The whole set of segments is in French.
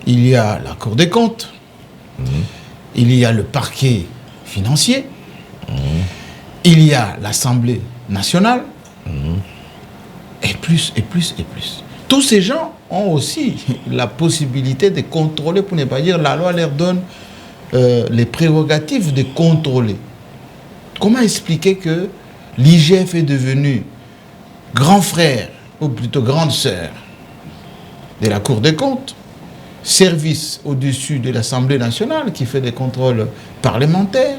il y a la Cour des comptes, il y a le parquet financier, il y a l'Assemblée nationale, et plus, et plus, et plus. Tous ces gens ont aussi la possibilité de contrôler, pour ne pas dire la loi leur donne les prérogatives de contrôler. Comment expliquer que l'IGF est devenu grand frère, ou plutôt grande sœur de la Cour des comptes, service au-dessus de l'Assemblée nationale qui fait des contrôles parlementaires.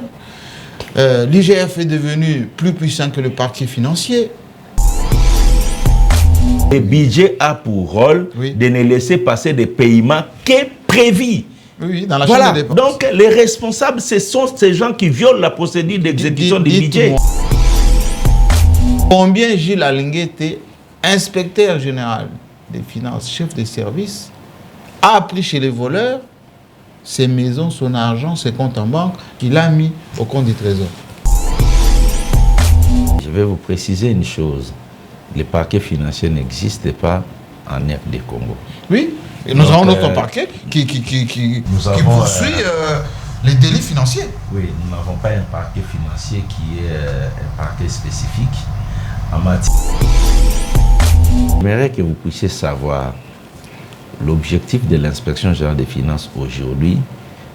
L'IGF est devenu plus puissant que le parquet financier. Le budget a pour rôle de ne laisser passer des paiements qu'est prévu. Oui, dans la chaîne de dépenses. Donc les responsables, ce sont ces gens qui violent la procédure d'exécution du budget. Combien Gilles Alinguete, inspecteur général des finances, chef de service, a appris chez les voleurs ses maisons, son argent, ses comptes en banque, qu'il a mis au compte du trésor? Je vais vous préciser une chose. Le parquet financier n'existe pas en RD Congo. Oui, et nous avons notre parquet qui poursuit les délits financiers. Oui, nous n'avons pas un parquet financier qui est un parquet spécifique en matière. J'aimerais que vous puissiez savoir l'objectif de l'inspection générale des finances aujourd'hui,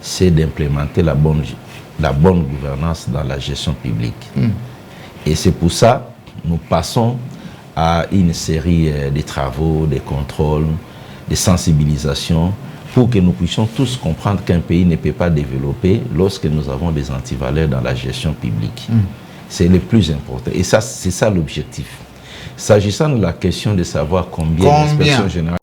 c'est d'implémenter la bonne gouvernance dans la gestion publique. Et c'est pour ça que nous passons à une série de travaux, de contrôles, de sensibilisation, pour que nous puissions tous comprendre qu'un pays ne peut pas développer lorsque nous avons des antivaleurs dans la gestion publique. C'est le plus important. Et ça, c'est ça l'objectif. S'agissant de la question de savoir combien l'inspection générale...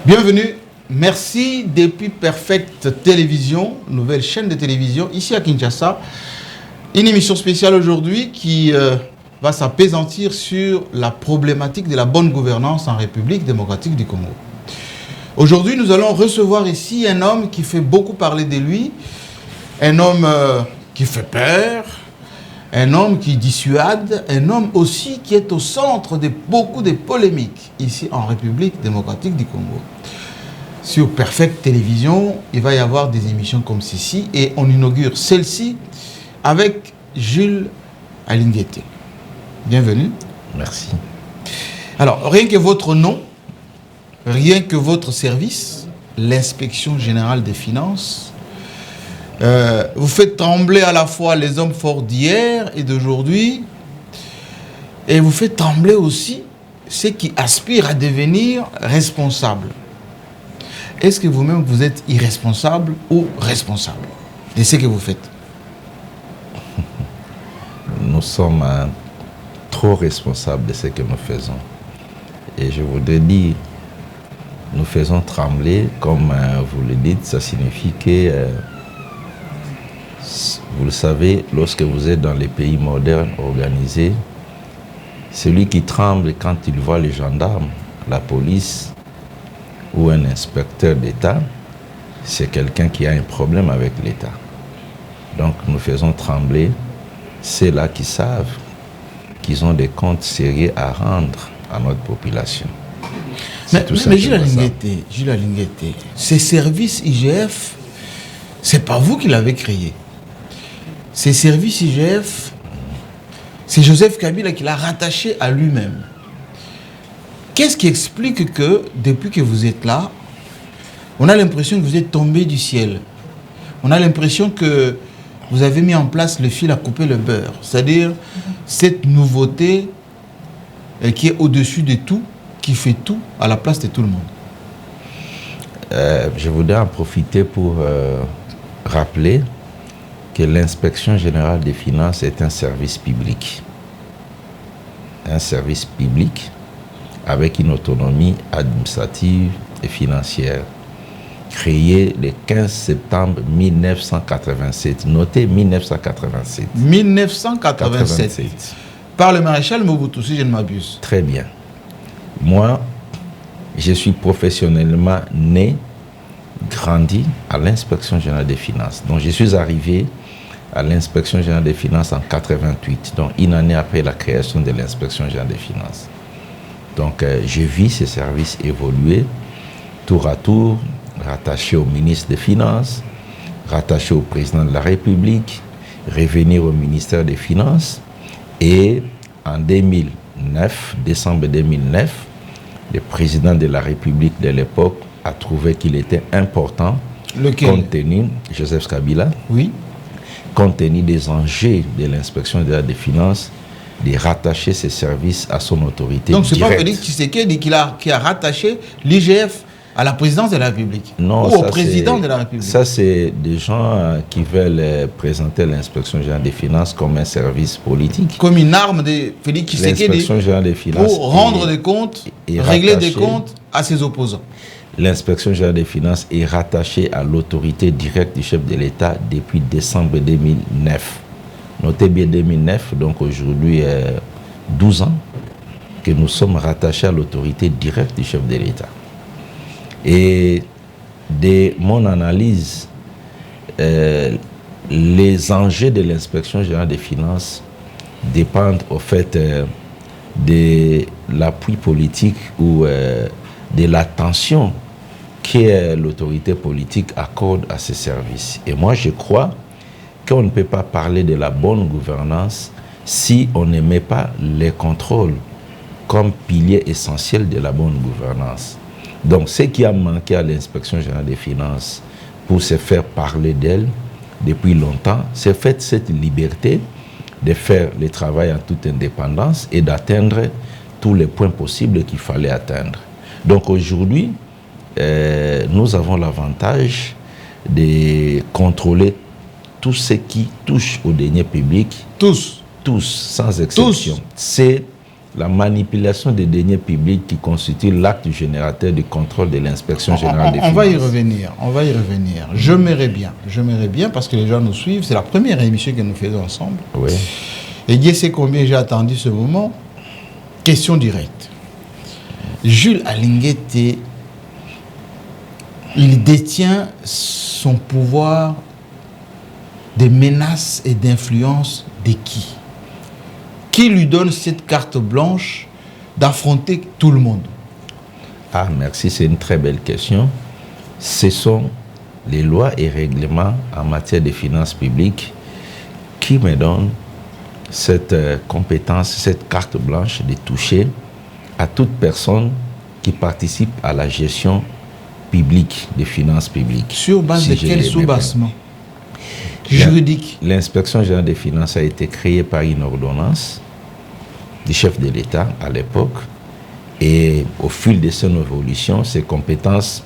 Bienvenue, merci depuis Perfect Télévision, nouvelle chaîne de télévision ici à Kinshasa. Une émission spéciale aujourd'hui qui va s'appesantir sur la problématique de la bonne gouvernance en République démocratique du Congo. Aujourd'hui, nous allons recevoir ici un homme qui fait beaucoup parler de lui, un homme qui fait peur, un homme qui dissuade, un homme aussi qui est au centre de beaucoup de polémiques ici en République démocratique du Congo. Sur Perfect Télévision, il va y avoir des émissions comme ceci et on inaugure celle-ci avec Jules Alinguete. Bienvenue. Merci. Alors, rien que votre nom, rien que votre service, l'inspection générale des finances, vous faites trembler à la fois les hommes forts d'hier et d'aujourd'hui, et vous faites trembler aussi ceux qui aspirent à devenir responsables. Est-ce que vous-même vous êtes irresponsable ou responsable de ce que vous faites? Nous sommes trop responsables de ce que nous faisons. Et je voudrais dire, nous faisons trembler, comme vous le dites, ça signifie que... vous le savez, lorsque vous êtes dans les pays modernes organisés, celui qui tremble quand il voit les gendarmes, la police ou un inspecteur d'État, c'est quelqu'un qui a un problème avec l'État. Donc nous faisons trembler ceux-là qui savent qu'ils ont des comptes sérieux à rendre à notre population. Mais Gilles Alinguete, ces services IGF, c'est pas vous qui l'avez créé. Ces services IGF, c'est Joseph Kabila qui l'a rattaché à lui-même. Qu'est-ce qui explique que, depuis que vous êtes là, on a l'impression que vous êtes tombé du ciel? On a l'impression que vous avez mis en place le fil à couper le beurre. C'est-à-dire cette nouveauté qui est au-dessus de tout, qui fait tout à la place de tout le monde. Je voudrais en profiter pour rappeler que l'inspection générale des finances est un service public. Un service public avec une autonomie administrative et financière, créé le 15 septembre 1987. Notez 1987. 1987. Par le maréchal Mobutu, si je ne m'abuse. Très bien. Moi, je suis professionnellement né grandi à l'inspection générale des finances. Donc je suis arrivé à l'inspection générale des finances en 88, donc une année après la création de l'inspection générale des finances. Donc je vis ces services évoluer tour à tour, rattaché au ministre des Finances, rattaché au président de la République, revenir au ministère des Finances. Et en 2009, décembre 2009, le président de la République de l'époque a trouvé qu'il était important, compte tenu, Joseph Kabila, oui, compte tenu des enjeux de l'inspection des finances, de rattacher ses services à son autorité. Donc c'est directe. pas Félix Tshisekedi qui a rattaché l'IGF à la présidence de la République, non, ou au président de la République. Ça, c'est des gens qui veulent présenter l'inspection générale des finances comme un service politique. Comme une arme de Félix Tshisekedi L'inspection générale des finances pour rendre des comptes, régler des comptes à ses opposants. L'inspection générale des finances est rattachée à l'autorité directe du chef de l'État depuis décembre 2009. Notez bien 2009, donc aujourd'hui 12 ans que nous sommes rattachés à l'autorité directe du chef de l'État. Et de mon analyse, les enjeux de l'inspection générale des finances dépendent au fait de l'appui politique ou de l'attention que l'autorité politique accorde à ces services. Et moi, je crois qu'on ne peut pas parler de la bonne gouvernance si on ne met pas les contrôles comme pilier essentiel de la bonne gouvernance. Donc, ce qui a manqué à l'inspection générale des finances pour se faire parler d'elle depuis longtemps, c'est fait cette liberté de faire le travail en toute indépendance et d'atteindre tous les points possibles qu'il fallait atteindre. Donc aujourd'hui, nous avons l'avantage de contrôler tout ce qui touche aux deniers publics. Tous, sans exception. C'est la manipulation des deniers publics qui constitue l'acte générateur du contrôle de l'inspection générale des finances. On va y revenir. J'aimerais bien, parce que les gens nous suivent, c'est la première émission que nous faisons ensemble. Oui. Et Dieu sait combien j'ai attendu ce moment. Question directe. Jules Alinguete, il détient son pouvoir de menace et d'influence de qui? Qui lui donne cette carte blanche d'affronter tout le monde? Ah, merci, c'est une très belle question. Ce sont les lois et règlements en matière de finances publiques qui me donnent cette compétence, cette carte blanche de toucher à toute personne qui participe à la gestion publique des finances publiques. Sur base de quel soubassement juridique? L'inspection générale des finances a été créée par une ordonnance du chef de l'État à l'époque, et au fil de son évolution, ses compétences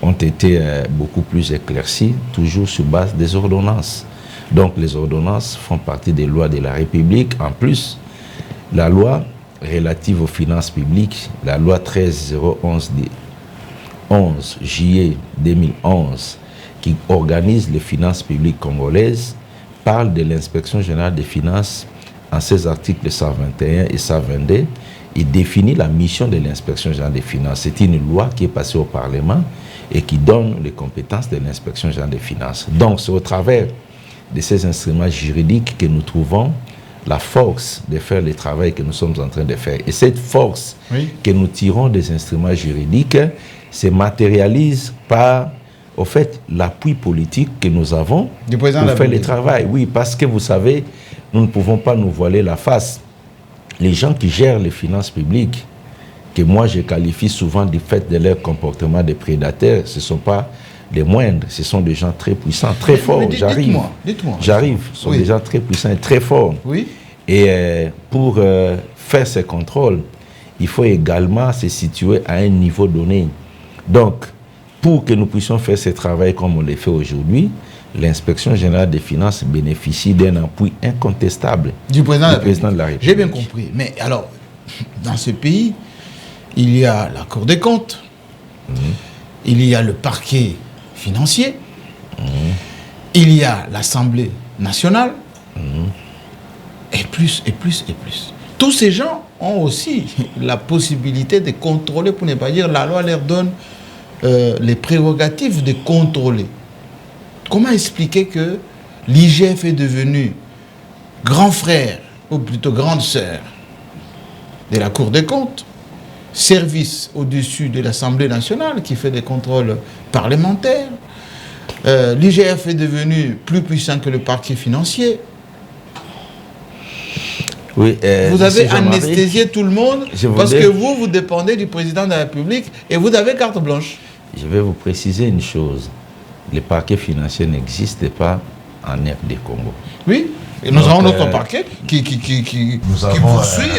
ont été beaucoup plus éclaircies, toujours sur base des ordonnances. Donc les ordonnances font partie des lois de la République. En plus, la loi relative aux finances publiques, la loi 13011 du 11 juillet 2011, qui organise les finances publiques congolaises, parle de l'inspection générale des finances en ses articles 121 et 122. Il définit la mission de l'inspection générale des finances. C'est une loi qui est passée au Parlement et qui donne les compétences de l'inspection générale des finances. Donc c'est au travers de ces instruments juridiques que nous trouvons la force de faire le travail que nous sommes en train de faire. Et cette force que nous tirons des instruments juridiques se matérialise par, au fait, l'appui politique que nous avons pour faire le travail. Oui, parce que vous savez, nous ne pouvons pas nous voiler la face. Les gens qui gèrent les finances publiques, que moi je qualifie souvent du fait de leur comportement de prédateurs, ce ne sont pas les moindres, ce sont des gens très puissants, très forts. Dites-moi. J'arrive, ce sont des gens très puissants et très forts. Oui. Et pour faire ces contrôles, il faut également se situer à un niveau donné. Donc, pour que nous puissions faire ce travail comme on le fait aujourd'hui, l'inspection générale des finances bénéficie d'un appui incontestable du président de la République. J'ai bien compris. Mais alors, dans ce pays, il y a la Cour des comptes, il y a le parquet financier, il y a l'Assemblée nationale, et plus, et plus, et plus. Tous ces gens ont aussi la possibilité de contrôler, pour ne pas dire la loi leur donne les prérogatives de contrôler. Comment expliquer que l'IGF est devenu grand frère, ou plutôt grande sœur de la Cour des comptes, service au-dessus de l'Assemblée nationale qui fait des contrôles parlementaires. L'IGF est devenu plus puissant que le parquet financier. Oui, vous avez anesthésié tout le monde parce que vous dépendez du président de la République et vous avez carte blanche. Je vais vous préciser une chose. Le parquet financier n'existe pas en RD Congo. Oui, et nous avons notre parquet qui poursuit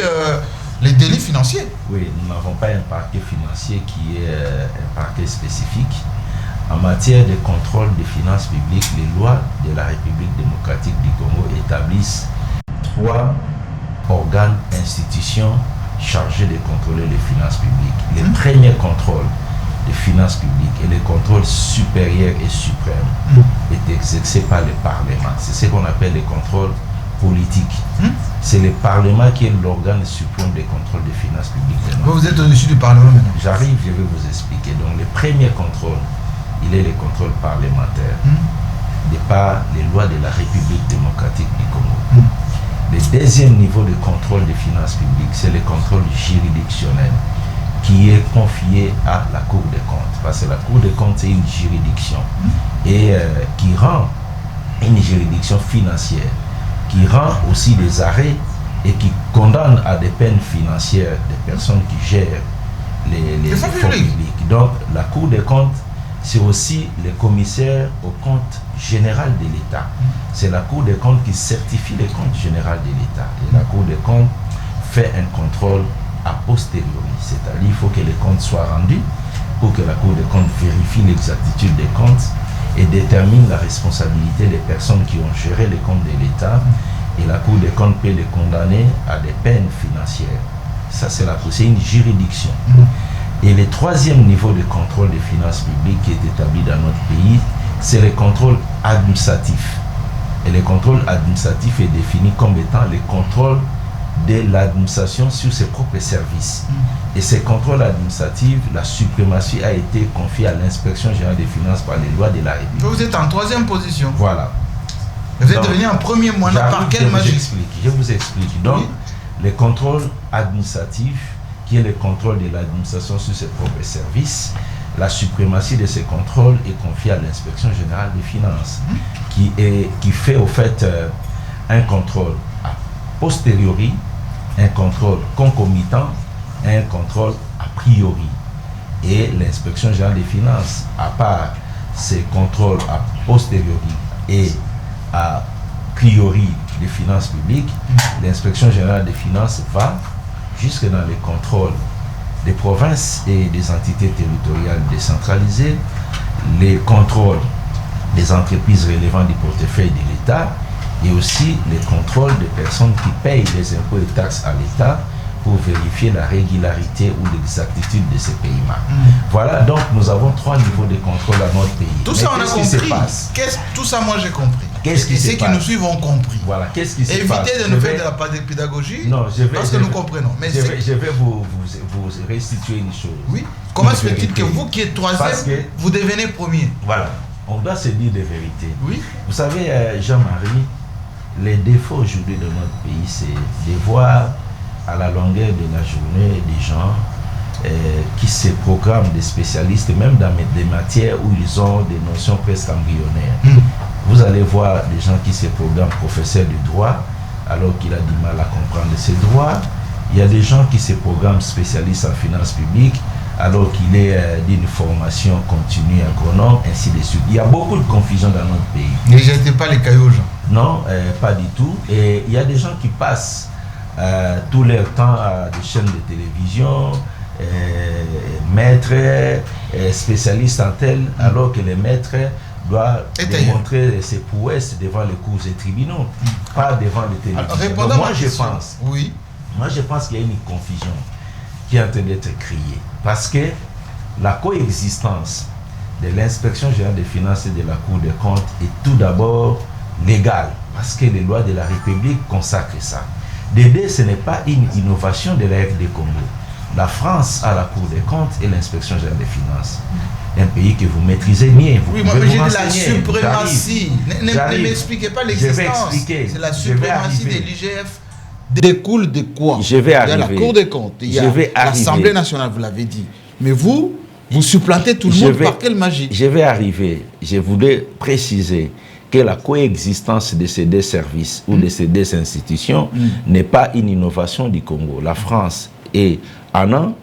les délits financiers. Oui, nous n'avons pas un parquet financier qui est un parquet spécifique. En matière de contrôle des finances publiques, les lois de la République démocratique du Congo établissent 3 organes, institutions chargées de contrôler les finances publiques. Les premiers contrôles des finances publiques et les contrôles supérieurs et suprêmes est exercé par le Parlement. C'est ce qu'on appelle les contrôles politiques. C'est le Parlement qui est l'organe suprême des contrôles des finances publiques. Vous êtes au-dessus du Parlement maintenant. J'arrive, je vais vous expliquer. Donc le premier contrôle, il est le contrôle parlementaire de par les lois de la République démocratique du Congo. Le deuxième niveau de contrôle des finances publiques, c'est le contrôle juridictionnel qui est confié à la Cour des comptes. Parce que la Cour des comptes, c'est une juridiction et qui rend une juridiction financière, qui rend aussi des arrêts et qui condamne à des peines financières des personnes qui gèrent les fonds publics. Donc la Cour des comptes, c'est aussi le commissaire au compte général de l'État. C'est la Cour des comptes qui certifie les comptes généraux de l'État. Et la Cour des comptes fait un contrôle a posteriori. C'est-à-dire qu'il faut que les comptes soient rendus pour que la Cour des comptes vérifie l'exactitude des comptes et détermine la responsabilité des personnes qui ont géré les comptes de l'État. Et la Cour des comptes peut les condamner à des peines financières. Ça, c'est une juridiction. Et le troisième niveau de contrôle des finances publiques qui est établi dans notre pays, c'est le contrôle administratif. Et le contrôle administratif est défini comme étant le contrôle de l'administration sur ses propres services. Et ces contrôles administratifs, la suprématie a été confiée à l'inspection générale des finances par les lois de la République. Vous êtes en 3e position. Voilà. Vous êtes devenu en premier mandat par quelle magie? Je vous explique. Donc, le contrôle administratif, qui est le contrôle de l'administration sur ses propres services, la suprématie de ces contrôles est confiée à l'inspection générale des finances, qui fait au fait un contrôle a posteriori, un contrôle concomitant et un contrôle a priori. Et l'inspection générale des finances, à part ces contrôles a posteriori et a priori des finances publiques, l'inspection générale des finances va jusque dans les contrôles des provinces et des entités territoriales décentralisées, les contrôles des entreprises relevant du portefeuille de l'État et aussi les contrôles des personnes qui payent les impôts et taxes à l'État pour vérifier la régularité ou l'exactitude de ces paiements. Voilà, donc nous avons 3 niveaux de contrôle à notre pays. Tout ça, on a compris. Tout ça, moi, j'ai compris. Qu'est-ce qui se passe? Ceux qui nous suivent ont compris. Voilà, qu'est-ce qui se passe? Évitez de nous faire de la pédagogie, parce que nous comprenons. Mais je vais vous restituer une chose. Oui. Comment se fait-il que vous qui êtes 3e, vous devenez premier? Voilà. On doit se dire des vérités. Oui. Vous savez, Jean-Marie, les défauts aujourd'hui de notre pays, c'est de voir à la longueur de la journée des gens qui se programment des spécialistes, même dans des matières où ils ont des notions presque embryonnaires. Vous allez voir des gens qui se programment professeurs de droit alors qu'il a du mal à comprendre ses droits. Il y a des gens qui se programment spécialistes en finances publiques alors qu'il est d'une formation continue agronome, ainsi de suite. Il y a beaucoup de confusion dans notre pays. Ne jetez pas les cailloux aux gens. Non, pas du tout. Et il y a des gens qui passent tout leur temps à des chaînes de télévision, maîtres, spécialistes en tel, alors que les maîtres doivent démontrer ses prouesses devant les cours et tribunaux, pas devant les télévisions. Donc, moi, je pense qu'il y a une confusion qui est en train d'être créée. Parce que la coexistence de l'inspection générale des finances et de la Cour des comptes est tout d'abord légale, parce que les lois de la République consacrent ça. D'aider, ce n'est pas une innovation de la RD Congo. La France a la Cour des comptes et l'inspection générale des finances. un pays que vous maîtrisez bien. Oui, moi j'ai dit la suprématie. Ne m'expliquez pas l'existence. C'est la suprématie de l'IGF. Découle de quoi? Je vais arriver. Il y a la Cour des comptes, il y a l'Assemblée nationale, vous l'avez dit. Mais vous supplantez tout le monde par quelle magie? Je vais arriver. Je voulais préciser que la coexistence de ces deux services ou de ces deux institutions n'est pas une innovation du Congo. La France et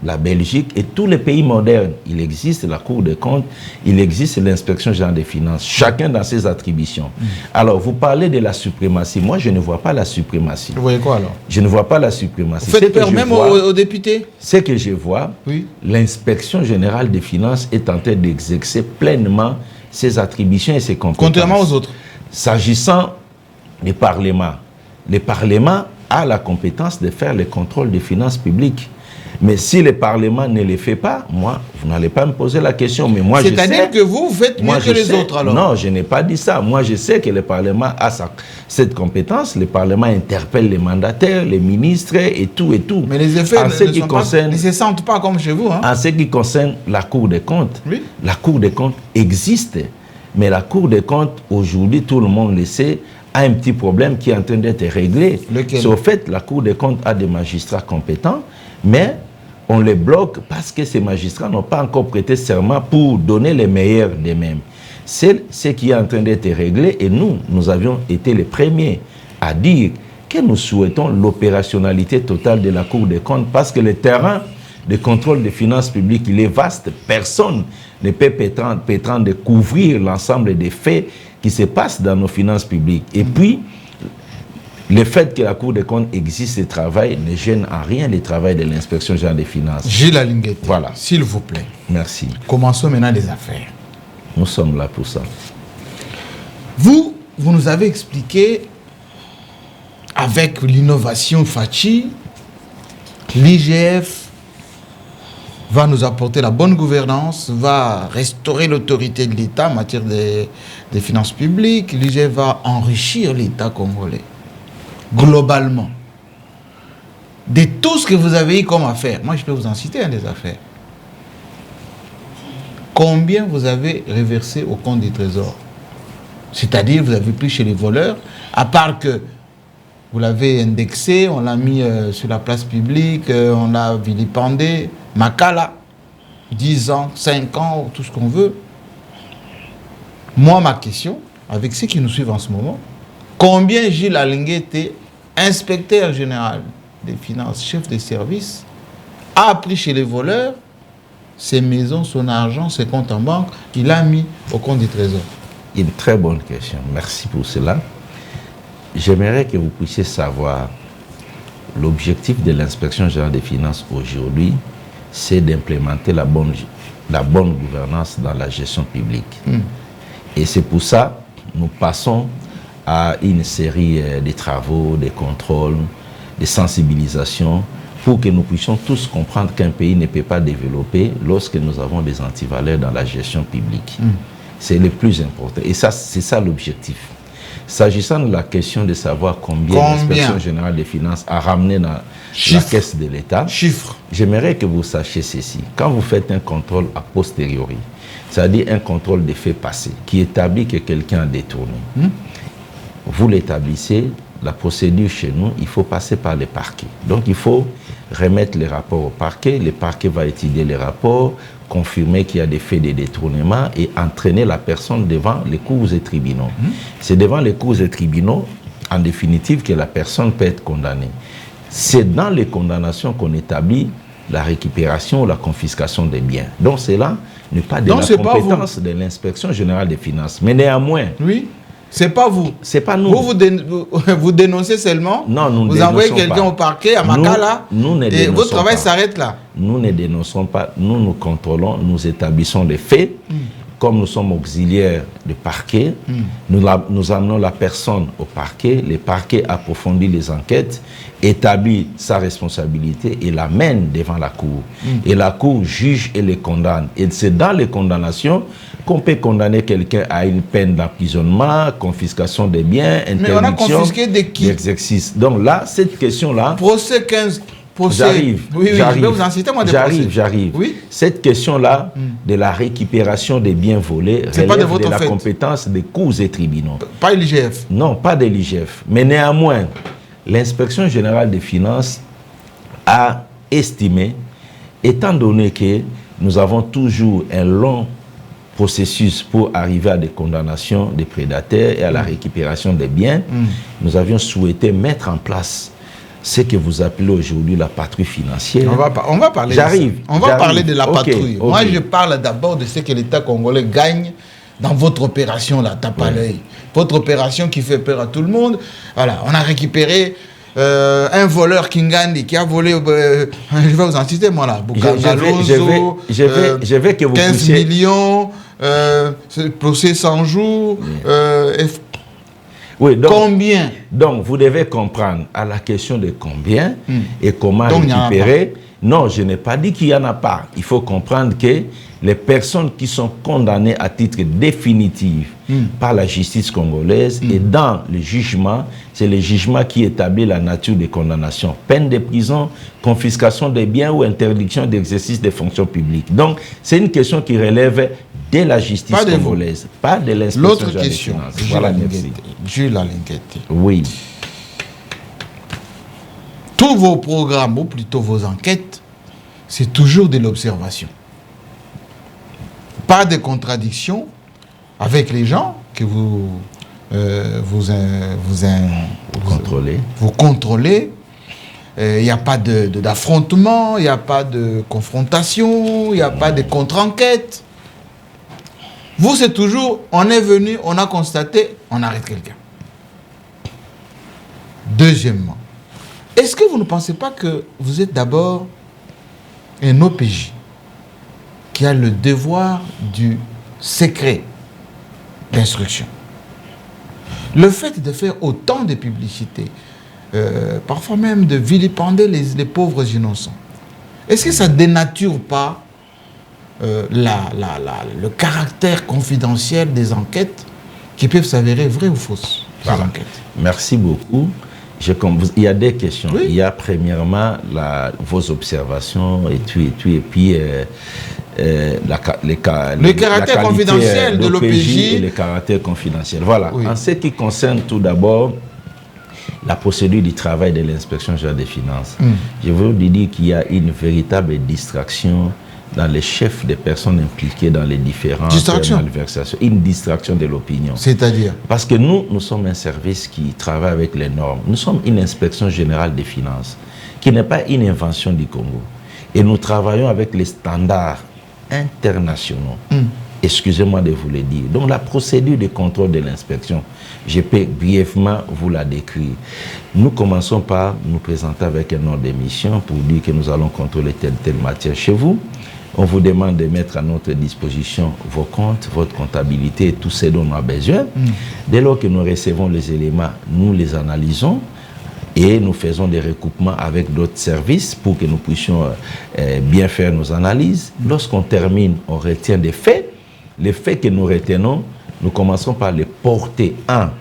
la Belgique et tous les pays modernes, il existe la Cour des comptes, il existe l'inspection générale des finances, chacun dans ses attributions. Alors, vous parlez de la suprématie. Moi, je ne vois pas la suprématie. Vous voyez quoi alors? Je ne vois pas la suprématie. Vous faites peur même aux députés? Ce que je vois, l'inspection générale des finances est en train d'exercer pleinement ses attributions et ses compétences. Contrairement aux autres. S'agissant du Parlement, le Parlement a la compétence de faire le contrôle des finances publiques. Mais si le Parlement ne le fait pas, moi, vous n'allez pas me poser la question. Mais moi, c'est-à-dire que vous faites mieux que les autres alors? Non, je n'ai pas dit ça. Moi, je sais que le Parlement a cette compétence. Le Parlement interpelle les mandataires, les ministres et tout et tout. Mais les effets ne se sentent pas comme chez vous. Hein? En ce qui concerne la Cour des comptes, la Cour des comptes existe. Mais la Cour des comptes, aujourd'hui, tout le monde le sait, a un petit problème qui est en train d'être réglé. C'est au fait, la Cour des comptes a des magistrats compétents, mais on les bloque parce que ces magistrats n'ont pas encore prêté serment pour donner les meilleurs d'eux-mêmes. C'est ce qui est en train d'être réglé et nous avions été les premiers à dire que nous souhaitons l'opérationnalité totale de la Cour des comptes parce que le terrain de contrôle des finances publiques, il est vaste. Personne ne peut prétendre de couvrir l'ensemble des faits qui se passent dans nos finances publiques. Et puis, le fait que la Cour des comptes existe et travaille ne gêne en rien le travail de l'inspection générale des finances. Gilles Alinguete, voilà. S'il vous plaît. Merci. Commençons maintenant les affaires. Nous sommes là pour ça. Vous nous avez expliqué, avec l'innovation Fachi, l'IGF va nous apporter la bonne gouvernance, va restaurer l'autorité de l'État en matière des finances publiques. L'IGF va enrichir l'État congolais. Globalement, de tout ce que vous avez eu comme affaires, moi je peux vous en citer des affaires. Combien vous avez reversé au compte du Trésor? C'est-à-dire, vous avez pris chez les voleurs, à part que vous l'avez indexé, on l'a mis sur la place publique, on l'a vilipendé, Makala, 10 ans, 5 ans, tout ce qu'on veut. Moi, ma question, avec ceux qui nous suivent en ce moment, combien Gilles Alinguete, inspecteur général des finances, chef des services, a pris chez les voleurs ses maisons, son argent, ses comptes en banque, il a mis au compte du Trésor? Une très bonne question. Merci pour cela. J'aimerais que vous puissiez savoir l'objectif de l'inspection générale des finances aujourd'hui, c'est d'implémenter la bonne gouvernance dans la gestion publique. Et c'est pour ça que nous passons à une série de travaux, de contrôles, de sensibilisation, pour que nous puissions tous comprendre qu'un pays ne peut pas développer lorsque nous avons des antivaleurs dans la gestion publique. C'est le plus important. Et ça, c'est ça l'objectif. S'agissant de la question de savoir combien l'inspection générale des finances a ramené dans la caisse de l'État, j'aimerais que vous sachiez ceci. Quand vous faites un contrôle a posteriori, c'est-à-dire un contrôle des faits passés, qui établit que quelqu'un a détourné, vous l'établissez, la procédure chez nous, il faut passer par les parquets. Donc il faut remettre les rapports au parquet, le parquet va étudier les rapports, confirmer qu'il y a des faits de détournement et entraîner la personne devant les cours et tribunaux. C'est devant les cours et tribunaux, en définitive, que la personne peut être condamnée. C'est dans les condamnations qu'on établit la récupération ou la confiscation des biens. Donc cela n'est pas de la compétence de l'inspection générale des finances. Mais néanmoins... Oui. C'est pas vous. C'est pas nous. Vous dénoncez seulement. Non, nous ne vous envoyez quelqu'un au parquet à Makala. Et votre travail s'arrête là. Nous ne dénonçons pas. Nous contrôlons, nous établissons les faits. Comme nous sommes auxiliaires du parquet, nous amenons la personne au parquet. Le parquet approfondit les enquêtes, établit sa responsabilité et l'amène devant la cour. Et la cour juge et les condamne. Et c'est dans les condamnations qu'on peut condamner quelqu'un à une peine d'emprisonnement, confiscation des biens, interdiction d'exercice. Donc là, cette question-là... Procès J'arrive. Oui, je vais vous en citer moi des procès. J'arrive. Oui. Cette question-là de la récupération des biens volés relève de la compétence des cours et tribunaux. Pas l'IGF. Non, pas de l'IGF. Mais néanmoins, l'inspection générale des finances a estimé, étant donné que nous avons toujours un long processus pour arriver à des condamnations des prédateurs et à la récupération des biens, nous avions souhaité mettre en place ce que vous appelez aujourd'hui la patrouille financière. On va parler parler de la patrouille. Okay. Moi, je parle d'abord de ce que l'État congolais gagne dans votre opération, là, tape à l'œil. Votre opération qui fait peur à tout le monde. Voilà, on a récupéré un voleur Kingandi qui a volé, je vais vous en citer, moi, là, je vais que vous 15 millions, procès 100 jours, oui, donc, combien? Donc, vous devez comprendre à la question de combien et comment récupérer. Non, je n'ai pas dit qu'il n'y en a pas. Il faut comprendre que les personnes qui sont condamnées à titre définitif par la justice congolaise et dans le jugement, c'est le jugement qui établit la nature des condamnations. Peine de prison, confiscation des biens ou interdiction d'exercice des fonctions publiques. Donc, c'est une question qui relève de la justice congolaise, pas de l'inspection générale des finances. L'autre question, voilà, merci. Jules Alinguette. Oui. Tous vos programmes, ou plutôt vos enquêtes, c'est toujours de l'observation. Pas de contradiction avec les gens que vous contrôlez. Il n'y a pas d'affrontement, il n'y a pas de confrontation, il n'y a pas de contre-enquête. Vous, c'est toujours, on est venu, on a constaté, on arrête quelqu'un. Deuxièmement, est-ce que vous ne pensez pas que vous êtes d'abord un OPJ qui a le devoir du secret d'instruction? Le fait de faire autant de publicité, parfois même de vilipender les pauvres innocents, est-ce que ça ne dénature pas le caractère confidentiel des enquêtes qui peuvent s'avérer vraies ou fausses? Voilà. Merci beaucoup. Il y a des questions. Oui. Il y a premièrement vos observations et puis le caractère confidentiel de l'OPJ et le caractère confidentiel. Voilà. Oui. En ce qui concerne tout d'abord la procédure du travail de l'inspection générale des finances, je veux vous dire qu'il y a une véritable distraction dans les chefs des personnes impliquées dans les différentes malversations. Une distraction de l'opinion. C'est-à-dire? Parce que nous sommes un service qui travaille avec les normes. Nous sommes une inspection générale des finances, qui n'est pas une invention du Congo. Et nous travaillons avec les standards internationaux. Excusez-moi de vous le dire. Donc la procédure de contrôle de l'inspection, je peux brièvement vous la décrire. Nous commençons par nous présenter avec un ordre de mission pour dire que nous allons contrôler telle matière chez vous. On vous demande de mettre à notre disposition vos comptes, votre comptabilité, tout ce dont on a besoin. Dès lors que nous recevons les éléments, nous les analysons et nous faisons des recoupements avec d'autres services pour que nous puissions bien faire nos analyses. Lorsqu'on termine, on retient des faits. Les faits que nous retenons, nous commençons par les porter.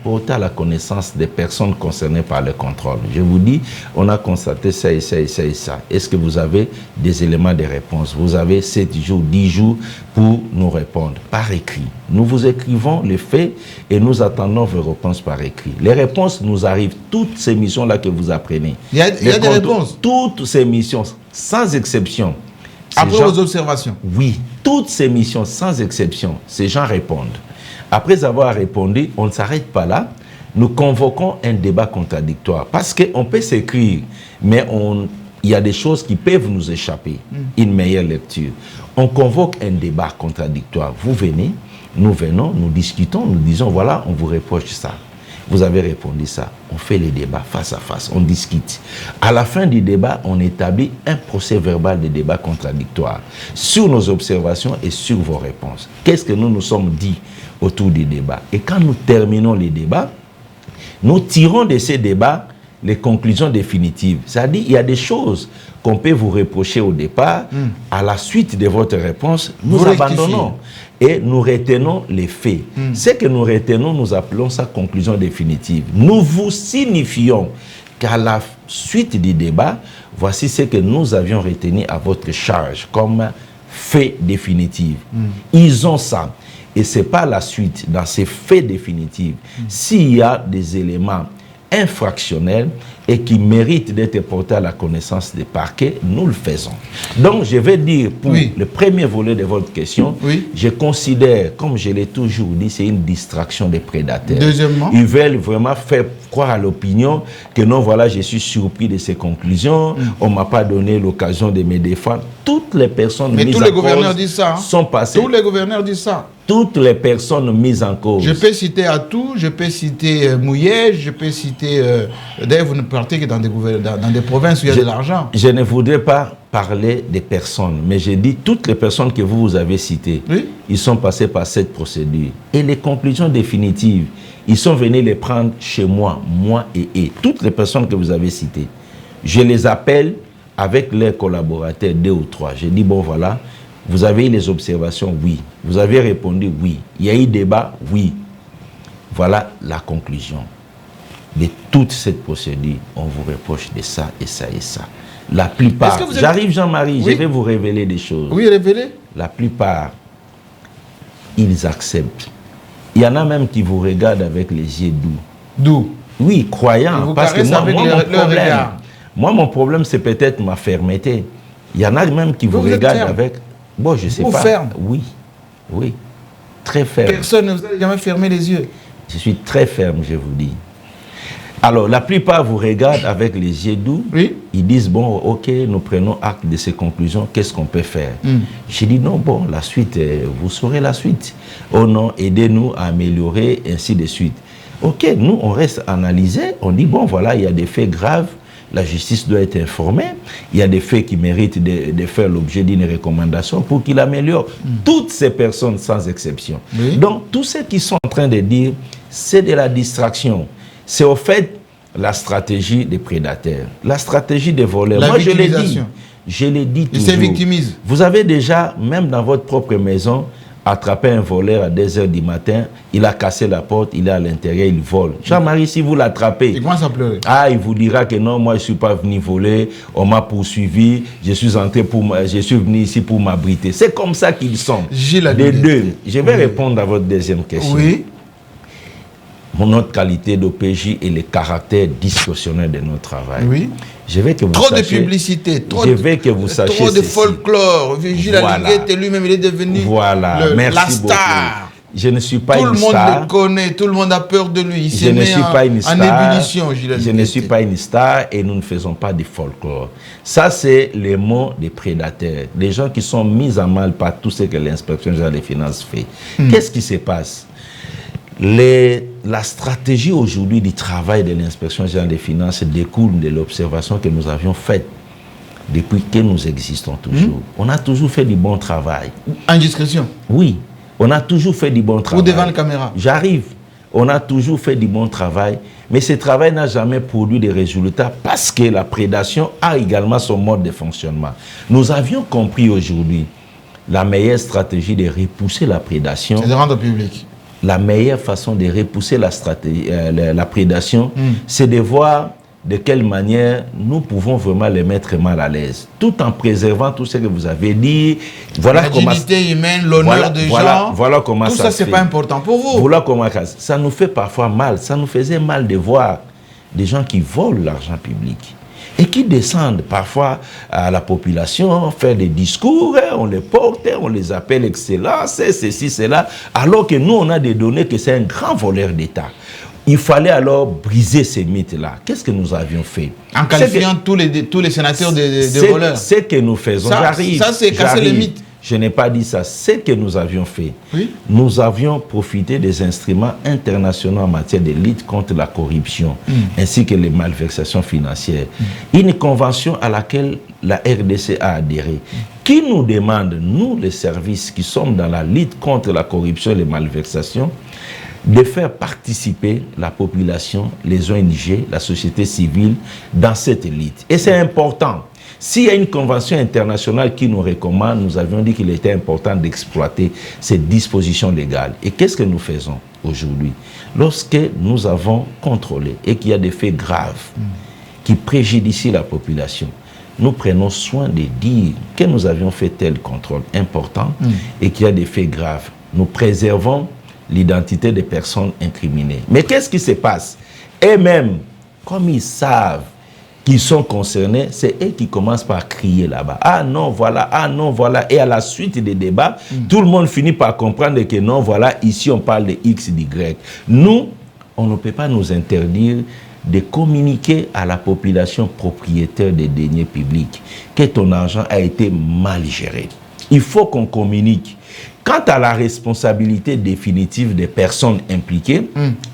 Porter à la connaissance des personnes concernées par le contrôle. Je vous dis, on a constaté ça et ça et ça et ça. Est-ce que vous avez des éléments de réponse? Vous avez 7 jours, 10 jours pour nous répondre par écrit. Nous vous écrivons les faits et nous attendons vos réponses par écrit. Les réponses nous arrivent, toutes ces missions-là que vous apprenez. Il y a des réponses? Toutes ces missions, sans exception. Après vos observations? Oui. Toutes ces missions, sans exception, ces gens répondent. Après avoir répondu, on ne s'arrête pas là. Nous convoquons un débat contradictoire. Parce qu'on peut s'écrire, mais il y a des choses qui peuvent nous échapper. Une meilleure lecture. On convoque un débat contradictoire. Vous venez, nous venons, nous discutons, nous disons, voilà, on vous reproche ça. Vous avez répondu ça. On fait les débats face à face, on discute. À la fin du débat, on établit un procès verbal de débat contradictoire sur nos observations et sur vos réponses. Qu'est-ce que nous nous sommes dit autour du débat? Et quand nous terminons les débats, nous tirons de ces débats les conclusions définitives. C'est-à-dire qu'il y a des choses qu'on peut vous reprocher au départ. À la suite de votre réponse, nous abandonnons et nous retenons les faits. Ce que nous retenons, nous appelons ça conclusion définitive. Nous vous signifions qu'à la suite du débat, voici ce que nous avions retenu à votre charge comme fait définitif. Ils ont ça. Et ce n'est pas la suite dans ces faits définitifs. S'il y a des éléments infractionnels et qui méritent d'être portés à la connaissance des parquets, nous le faisons. Donc, je vais dire, pour le premier volet de votre question, je considère, comme je l'ai toujours dit, c'est une distraction des prédateurs. Deuxièmement, ils veulent vraiment faire croire à l'opinion que non, voilà, je suis surpris de ces conclusions, on ne m'a pas donné l'occasion de me défendre. Toutes les personnes mais mises tous en les gouverneurs disent ça. sont passées. Tous les gouverneurs disent ça. Toutes les personnes mises en cause. Je peux citer Atou, je peux citer Mouyej, je peux citer... D'ailleurs, vous ne partez que dans des provinces où il y a de l'argent. Je ne voudrais pas parler des personnes, mais j'ai dit toutes les personnes que vous avez citées, ils sont passés par cette procédure. Et les conclusions définitives, ils sont venus les prendre chez moi, moi et toutes les personnes que vous avez citées. Je les appelle avec leurs collaborateurs, 2 ou 3. J'ai dit, bon voilà, vous avez eu les observations, oui. Vous avez répondu, oui. Il y a eu débat, oui. Voilà la conclusion de toute cette procédure. On vous reproche de ça et ça et ça. La plupart, j'arrive Jean-Marie, je vais vous révéler des choses. Oui, révéler. La plupart, ils acceptent. Il y en a même qui vous regardent avec les yeux doux. Doux? Oui, croyants. Parce que moi, mon problème, c'est peut-être ma fermeté. Il y en a même qui vous regardent avec... Bon, je ne sais pas. Ferme. Oui, oui. Très ferme. Personne ne vous a jamais fermé les yeux. Je suis très ferme, je vous dis. Alors, la plupart vous regardent avec les yeux doux. Oui. Ils disent, bon, ok, nous prenons acte de ces conclusions, qu'est-ce qu'on peut faire? J'ai dit, non, bon, la suite, vous saurez la suite. Oh non, aidez-nous à améliorer, ainsi de suite. Ok, nous, on reste analysé, on dit, bon, voilà, il y a des faits graves, la justice doit être informée, il y a des faits qui méritent de faire l'objet d'une recommandation pour qu'il améliore. Toutes ces personnes, sans exception. Donc, tous ceux qui sont en train de dire, c'est de la distraction. C'est au fait la stratégie des prédateurs, la stratégie des voleurs. Moi, je l'ai dit toujours. Ils se victimisent. Vous avez déjà, même dans votre propre maison, attrapé un voleur à 2 h du matin, il a cassé la porte, il est à l'intérieur, il vole. Jean-Marie, si vous l'attrapez, il commence à pleurer. Ah, il vous dira que non, moi je ne suis pas venu voler, on m'a poursuivi, je suis venu ici pour m'abriter. C'est comme ça qu'ils sont. Les deux. Je vais répondre à votre deuxième question. Oui. Notre qualité d'OPJ et le caractère discursionnel de notre travail. Oui. Je veux que vous trop sachiez, de publicité, trop de folklore. Vigile Alinguette, lui-même, il est devenu la star. Je ne suis pas une star. Tout le monde le connaît, tout le monde a peur de lui. Je ne suis pas une star. En ébullition, je ne suis pas une star et nous ne faisons pas de folklore. Ça, c'est les mots des prédateurs. Les gens qui sont mis en mal par tout ce que l'inspection générale des finances fait. Qu'est-ce qui se passe? La stratégie aujourd'hui du travail de l'inspection générale des finances découle de l'observation que nous avions faite depuis que nous existons toujours. On a toujours fait du bon travail. En discrétion? Oui, on a toujours fait du bon travail. Ou devant la caméra? J'arrive. On a toujours fait du bon travail, mais ce travail n'a jamais produit de résultats parce que la prédation a également son mode de fonctionnement. Nous avions compris aujourd'hui la meilleure stratégie de repousser la prédation. C'est de rendre public. La meilleure façon de repousser la prédation, c'est de voir de quelle manière nous pouvons vraiment les mettre mal à l'aise, tout en préservant tout ce que vous avez dit. Voilà la dignité humaine, l'honneur des gens. Voilà comment tout ça, c'est pas important pour vous. Voilà comment ça nous fait parfois mal. Ça nous faisait mal de voir des gens qui volent l'argent public et qui descendent parfois à la population, faire des discours, on les porte, on les appelle excellents, c'est ceci, cela, alors que nous, on a des données que c'est un grand voleur d'État. Il fallait alors briser ces mythes-là. Qu'est-ce que nous avions fait? En qualifiant tous les sénateurs de voleurs. Ce que nous faisons. Ça, c'est casser les mythes. Je n'ai pas dit ça. Ce que nous avions fait, nous avions profité des instruments internationaux en matière de lutte contre la corruption, ainsi que les malversations financières. Une convention à laquelle la RDC a adhéré, qui nous demande, nous, les services qui sommes dans la lutte contre la corruption et les malversations, de faire participer la population, les ONG, la société civile dans cette lutte. Et c'est important. S'il y a une convention internationale qui nous recommande, nous avions dit qu'il était important d'exploiter ces dispositions légales. Et qu'est-ce que nous faisons aujourd'hui? Lorsque nous avons contrôlé et qu'il y a des faits graves, qui préjudicient la population, nous prenons soin de dire que nous avions fait tel contrôle important et qu'il y a des faits graves. Nous préservons l'identité des personnes incriminées. Mais qu'est-ce qui se passe? Eux-mêmes, comme ils savent qu'ils sont concernés, c'est eux qui commencent par crier là-bas. Ah non, voilà, ah non, voilà. Et à la suite des débats, tout le monde finit par comprendre que non, voilà, ici on parle de X, d'Y. Nous, on ne peut pas nous interdire de communiquer à la population propriétaire des deniers publics que ton argent a été mal géré. Il faut qu'on communique. Quant à la responsabilité définitive des personnes impliquées,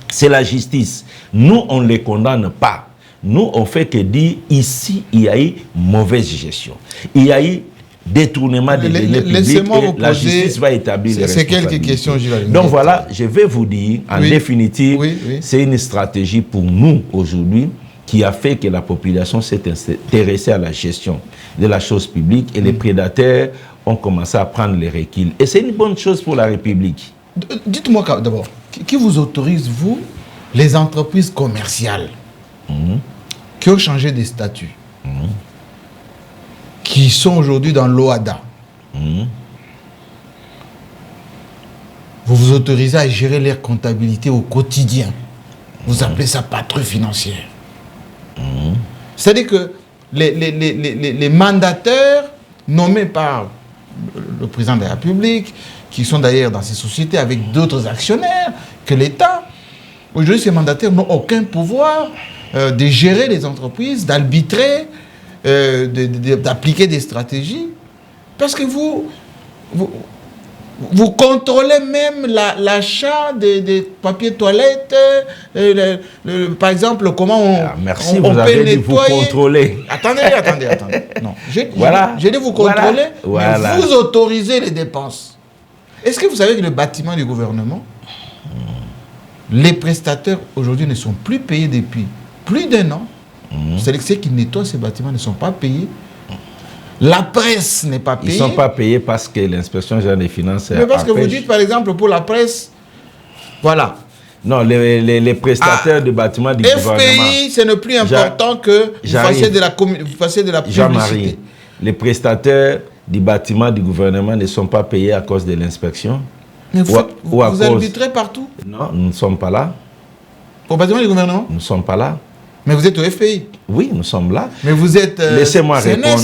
c'est la justice. Nous, on ne les condamne pas. Nous, on fait que dire, ici, il y a eu mauvaise gestion. Il y a eu détournement des deniers publics et la justice va établir les responsabilités. C'est quelques questions, Gilles. Donc voilà, je vais vous dire, en définitive, c'est une stratégie pour nous aujourd'hui qui a fait que la population s'est intéressée à la gestion de la chose publique et les prédateurs ont commencé à prendre les reculs. Et c'est une bonne chose pour la République. Dites-moi d'abord, qui vous autorise, vous, les entreprises commerciales qui ont changé de statut, qui sont aujourd'hui dans l'OADA, vous vous autorisez à gérer leur comptabilité au quotidien. Vous appelez ça patrouille financière. C'est-à-dire que les mandataires nommés par le président de la République, qui sont d'ailleurs dans ces sociétés avec d'autres actionnaires que l'État, aujourd'hui ces mandataires n'ont aucun pouvoir de gérer les entreprises, d'arbitrer, d'appliquer des stratégies, parce que vous contrôlez même l'achat des papiers toilettes, par exemple, comment on, merci, on vous avez peut dit nettoyer. Vous contrôlez. Attendez. Non, voilà. J'ai dit vous contrôlez, voilà. mais vous autorisez les dépenses. Est-ce que vous savez que le bâtiment du gouvernement, les prestataires aujourd'hui ne sont plus payés depuis plus d'1 an. C'est-à-dire que ceux qui nettoient ces bâtiments ne sont pas payés. La presse n'est pas payée. Ils ne sont pas payés parce que l'inspection générale des finances... Mais parce que vous dites, par exemple, pour la presse, voilà. Non, les prestataires de bâtiments du gouvernement... FPI, ce n'est plus important que vous fassiez de la publicité. Jean-Marie, les prestataires du bâtiment du gouvernement ne sont pas payés à cause de l'inspection. Mais vous arbitrez partout. Non, nous ne sommes pas là. Au bâtiment du gouvernement? Nous ne sommes pas là. Mais vous êtes au FPI? Oui, nous sommes là. Mais vous êtes laissez-moi répondre.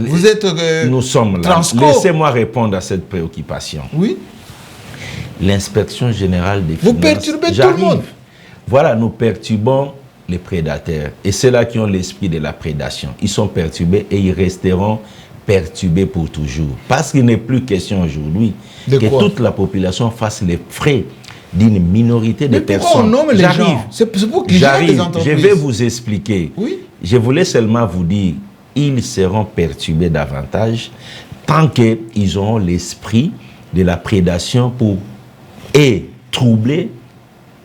Vous êtes nous sommes là. Transco. Laissez-moi répondre à cette préoccupation. Oui. L'inspection générale des finances... Vous perturbez tout le monde. Voilà, nous perturbons les prédateurs. Et ceux-là qui ont l'esprit de la prédation. Ils sont perturbés et ils resteront perturbés pour toujours. Parce qu'il n'est plus question aujourd'hui que toute la population fasse les frais d'une minorité de personnes. Pourquoi on nomme les gens? C'est pour qu'ils gèrent les entreprises. Je vais vous expliquer. Oui. Je voulais seulement vous dire, ils seront perturbés davantage tant qu'ils auront l'esprit de la prédation pour troubler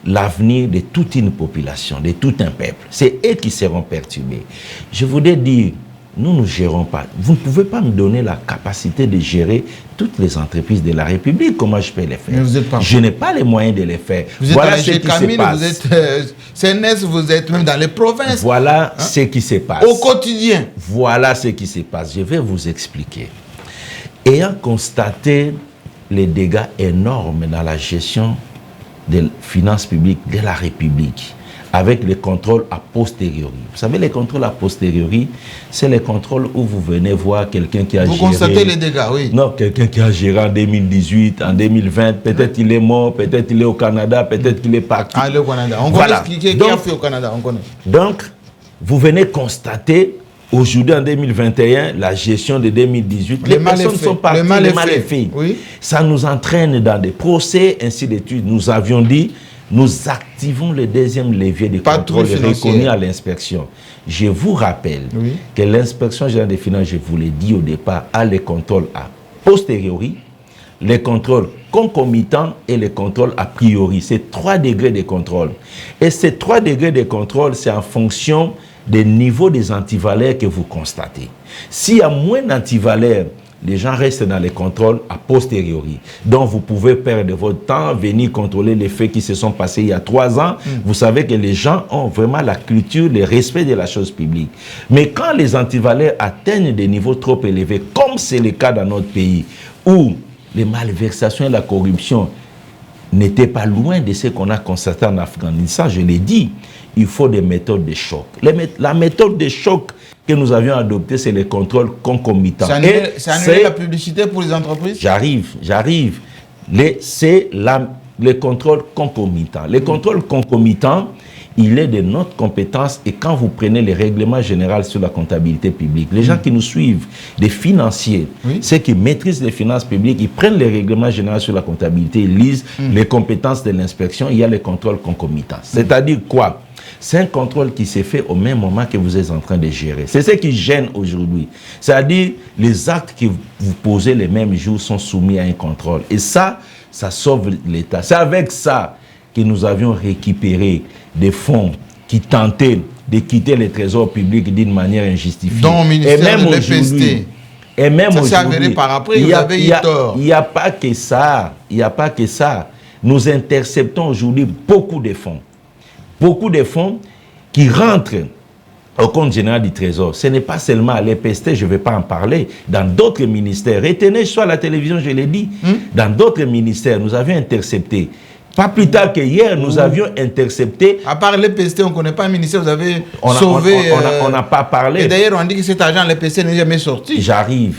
l'avenir de toute une population, de tout un peuple. C'est eux qui seront perturbés. Je voudrais dire, nous ne gérons pas. Vous ne pouvez pas me donner la capacité de gérer toutes les entreprises de la République. Comment je peux les faire? Mais vous êtes pas... Je n'ai pas les moyens de les faire. Vous voilà êtes ce qui se passe. Vous êtes CNS, vous êtes même dans les provinces. Voilà ce qui se passe. Au quotidien. Voilà ce qui se passe. Je vais vous expliquer. Ayant constaté les dégâts énormes dans la gestion des finances publiques de la République, avec les contrôles a posteriori. Vous savez, les contrôles a posteriori, c'est les contrôles où vous venez voir quelqu'un qui a géré... Vous constatez les dégâts, oui. Non, quelqu'un qui a géré en 2018, en 2020, peut-être il est mort, peut-être il est au Canada, peut-être qu'il est parti. Ah, il est au Canada. On voilà. connaît qui a fait au Canada, on connaît. Donc, vous venez constater, aujourd'hui en 2021, la gestion de 2018, les personnes sont parties, les mal faits. Oui. Ça nous entraîne dans des procès, ainsi de suite. Nous avions dit... Nous activons le deuxième levier de contrôle reconnu à l'inspection. Je vous rappelle que l'inspection générale des finances, je vous l'ai dit au départ, a les contrôles a posteriori, les contrôles concomitants et les contrôles a priori. C'est 3 degrés de contrôle. Et ces 3 degrés de contrôle, c'est en fonction des niveaux des antivaleurs que vous constatez. S'il y a moins d'antivaleurs, les gens restent dans les contrôles a posteriori. Donc, vous pouvez perdre votre temps, venir contrôler les faits qui se sont passés il y a 3 ans. Vous savez que les gens ont vraiment la culture, le respect de la chose publique. Mais quand les antivaleurs atteignent des niveaux trop élevés, comme c'est le cas dans notre pays, où les malversations et la corruption n'étaient pas loin de ce qu'on a constaté en Afghanistan, je l'ai dit, il faut des méthodes de choc. La méthode de choc que nous avions adoptée, c'est le contrôle concomitant. C'est annuler la publicité pour les entreprises? J'arrive. C'est le contrôle concomitant. Le contrôle concomitant, il est de notre compétence, et quand vous prenez les règlements généraux sur la comptabilité publique, les gens qui nous suivent, les financiers, ceux qui maîtrisent les finances publiques, ils prennent les règlements généraux sur la comptabilité, ils lisent les compétences de l'inspection, il y a le contrôle concomitant. C'est-à-dire quoi? C'est un contrôle qui s'est fait au même moment que vous êtes en train de gérer. C'est ce qui gêne aujourd'hui. C'est-à-dire les actes que vous posez les mêmes jours sont soumis à un contrôle. Et ça sauve l'État. C'est avec ça que nous avions récupéré des fonds qui tentaient de quitter le trésor public d'une manière injustifiée. Dans le ministère de l'EPST. Et même ça s'est avéré par après, vous avez eu tort. Il n'y a pas que ça. Il n'y a pas que ça. Nous interceptons aujourd'hui beaucoup de fonds. Beaucoup de fonds qui rentrent au compte général du Trésor. Ce n'est pas seulement à l'EPST, je ne vais pas en parler, dans d'autres ministères. Retenez, soit à la télévision, je l'ai dit, dans d'autres ministères, nous avions intercepté. Pas plus tard que hier, nous avions intercepté. À part l'EPST, on ne connaît pas un ministère, vous avez sauvé. On n'a pas parlé. Et d'ailleurs, on dit que cet argent, l'EPST n'est jamais sorti. J'arrive,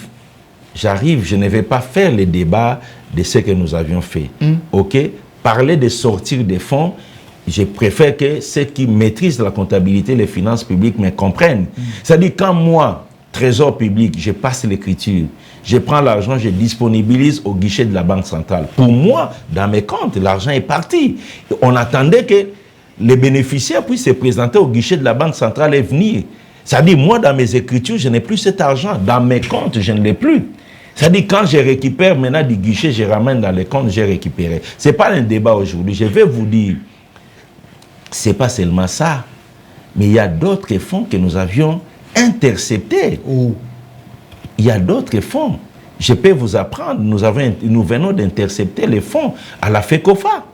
je ne vais pas faire le débat de ce que nous avions fait. OK? Parler de sortir des fonds, je préfère que ceux qui maîtrisent la comptabilité, les finances publiques me comprennent. C'est-à-dire, quand moi, trésor public, je passe l'écriture, je prends l'argent, je disponibilise au guichet de la Banque centrale. Pour moi, dans mes comptes, l'argent est parti. On attendait que les bénéficiaires puissent se présenter au guichet de la Banque centrale et venir. C'est-à-dire, moi, dans mes écritures, je n'ai plus cet argent. Dans mes comptes, je ne l'ai plus. C'est-à-dire, quand je récupère maintenant du guichet, je ramène dans les comptes, j'ai récupéré. Ce n'est pas un débat aujourd'hui. Je vais vous dire, ce n'est pas seulement ça, mais il y a d'autres fonds que nous avions interceptés. Il y a d'autres fonds. Je peux vous apprendre, nous venons d'intercepter les fonds à la FECOFA.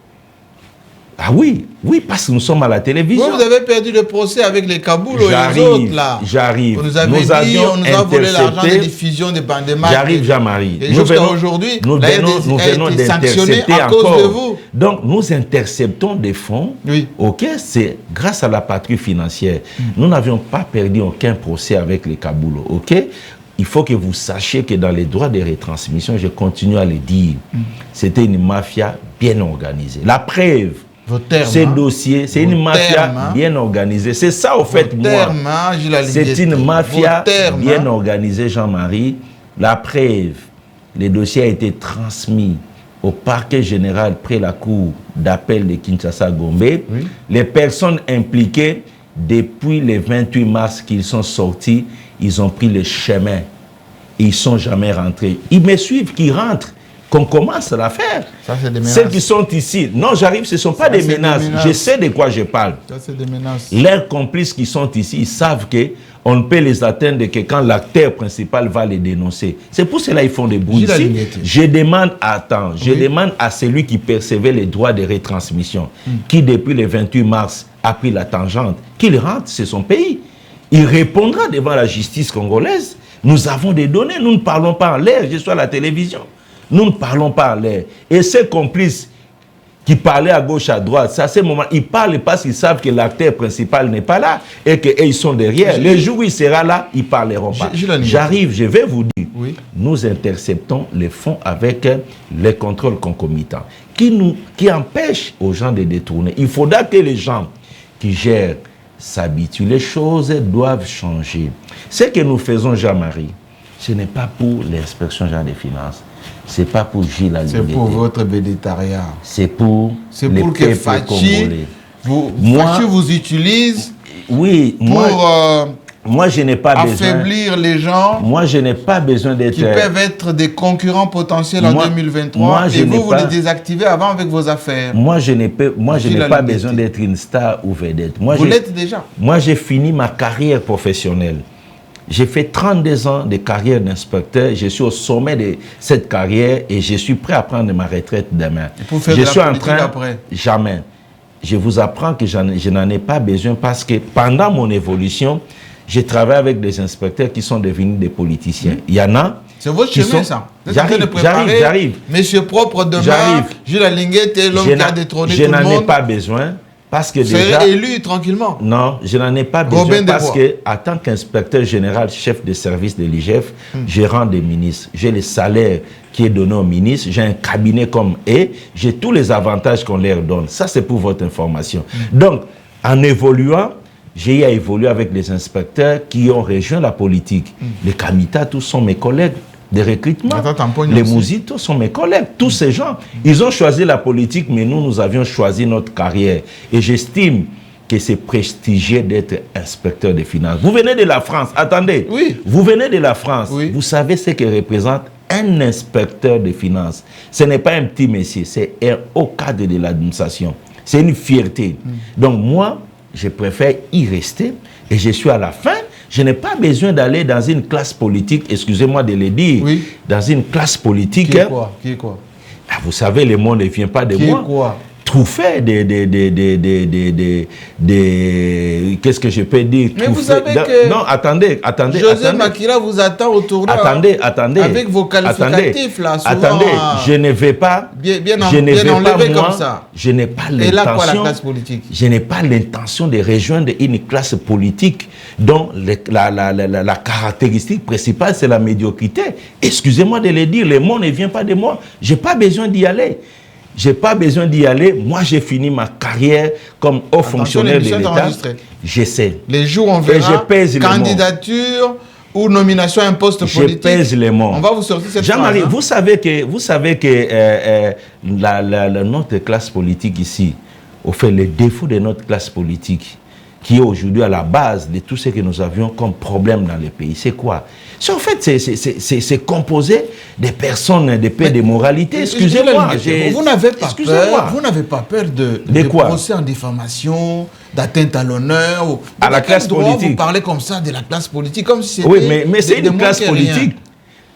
Ah oui, parce que nous sommes à la télévision. Vous avez perdu le procès avec les Kaboulo et les autres là. J'arrive. Vous nous avez dit, on nous a volé l'argent de diffusion des bandes de marques. J'arrive, Jean-Marie. Et jusqu'à aujourd'hui, nous venons d'intercepter à cause de vous. Donc, nous interceptons des fonds. OK, c'est grâce à la patrouille financière. Nous n'avions pas perdu aucun procès avec les Kaboulo. OK? Il faut que vous sachiez que dans les droits de retransmission, je continue à le dire, c'était une mafia bien organisée. La preuve, ces dossiers, c'est une mafia bien organisée. C'est ça, au fait, moi. C'est une mafia bien organisée, Jean-Marie. La preuve, le dossier a été transmis au parquet général près la cour d'appel de Kinshasa-Gombe. Les personnes impliquées, depuis le 28 mars qu'ils sont sortis, ils ont pris le chemin. Ils ne sont jamais rentrés. Ils me suivent, qu'ils rentrent, qu'on commence l'affaire. Ceux qui sont ici, non, j'arrive, ce ne sont pas des menaces. Je sais de quoi je parle. Ça, c'est des menaces. Leurs complices qui sont ici, ils savent qu'on ne peut les atteindre que quand l'acteur principal va les dénoncer. C'est pour cela qu'ils font des bruits ici. Je demande à celui qui percevait les droits de retransmission, qui depuis le 28 mars a pris la tangente, qu'il rentre, c'est son pays. Il répondra devant la justice congolaise. Nous avons des données, nous ne parlons pas en l'air, je suis à la télévision. Nous ne parlons pas en l'air. Et ces complices qui parlaient à gauche, à droite, à ce moment, ils parlent parce qu'ils savent que l'acteur principal n'est pas là et qu'ils sont derrière. Le jour où il sera là, ils ne parleront pas. J'arrive, je vais vous dire, nous interceptons les fonds avec les contrôles concomitants qui empêchent aux gens de détourner. Il faudra que les gens qui gèrent s'habituent. Les choses doivent changer. Ce que nous faisons, Jean-Marie, ce n'est pas pour l'inspection générale des finances. Ce n'est pas pour Gilles Alinguete. C'est pour votre bédétariat. C'est pour que Fachi vous utilise moi, je n'ai pas besoin affaiblir les gens. Moi, je n'ai pas besoin d'être... Qui peuvent être des concurrents potentiels en 2023. Et vous les désactivez avant avec vos affaires. Moi, je n'ai pas besoin d'être une star ou vedette. Vous l'êtes déjà. Moi, j'ai fini ma carrière professionnelle J'ai fait 32 ans de carrière d'inspecteur. Je suis au sommet de cette carrière et je suis prêt à prendre ma retraite demain. Et pour faire je de la suis en politique train, après? Jamais. Je vous apprends que je n'en ai pas besoin parce que pendant mon évolution, j'ai travaillé avec des inspecteurs qui sont devenus des politiciens. Il y en a. C'est votre chemin, ça. J'arrive. Monsieur propre demain, Jules Alinguet est l'homme qui a détrôné tout le monde. Je n'en ai pas besoin. Parce que déjà élu tranquillement. Non, je n'en ai pas besoin parce que, en tant qu'inspecteur général, chef de service de l'IGF, je rends des ministres. J'ai le salaire qui est donné aux ministres, j'ai un cabinet comme eux, j'ai tous les avantages qu'on leur donne. Ça, c'est pour votre information. Donc, en évoluant, j'ai eu à évoluer avec les inspecteurs qui ont rejoint la politique. Les Kamita, tous sont mes collègues de recrutement. Les Mouzitos sont mes collègues. Tous ces gens, ils ont choisi la politique, mais nous avions choisi notre carrière. Et j'estime que c'est prestigieux d'être inspecteur des finances. Vous venez de la France, attendez. Oui. Vous venez de la France. Oui. Vous savez ce que représente un inspecteur des finances. Ce n'est pas un petit métier, c'est un haut cadre de l'administration. C'est une fierté. Donc moi, je préfère y rester et je suis à la fin. Je n'ai pas besoin d'aller dans une classe politique, excusez-moi de le dire, dans une classe politique. Qui est quoi? Qui est quoi? Ah, vous savez, le monde ne vient pas de moi. Qui est quoi? Trouver qu'est-ce que je peux dire? Mais vous savez que... Non, attendez. José Makila vous attend au tournoi. Attendez. Avec vos qualificatifs, là, souvent... Attendez, je ne vais pas... Bien enlevé comme ça. Je n'ai pas l'intention... Et là, quoi, la classe politique? Je n'ai pas l'intention de rejoindre une classe politique dont la caractéristique principale, c'est la médiocrité. Excusez-moi de le dire, le monde ne vient pas de moi. Je n'ai pas besoin d'y aller. Je n'ai pas besoin d'y aller. Moi, j'ai fini ma carrière comme haut fonctionnaire de l'État. J'essaie. Les jours, on verra candidature ou nomination à un poste politique. Je pèse les mots. On va vous sortir cette Jean-Marie, phrase, hein? vous savez que notre classe politique ici, au fait, le défaut de notre classe politique, qui est aujourd'hui à la base de tout ce que nous avions comme problème dans le pays, c'est quoi? En fait, c'est composé des personnes de paix, de moralité. Excusez-moi. Vous n'avez pas peur. Vous n'avez pas peur de procès en diffamation, d'atteinte à l'honneur. À la classe politique. Vous parlez comme ça de la classe politique, comme si c'était... Oui, mais c'est une classe politique.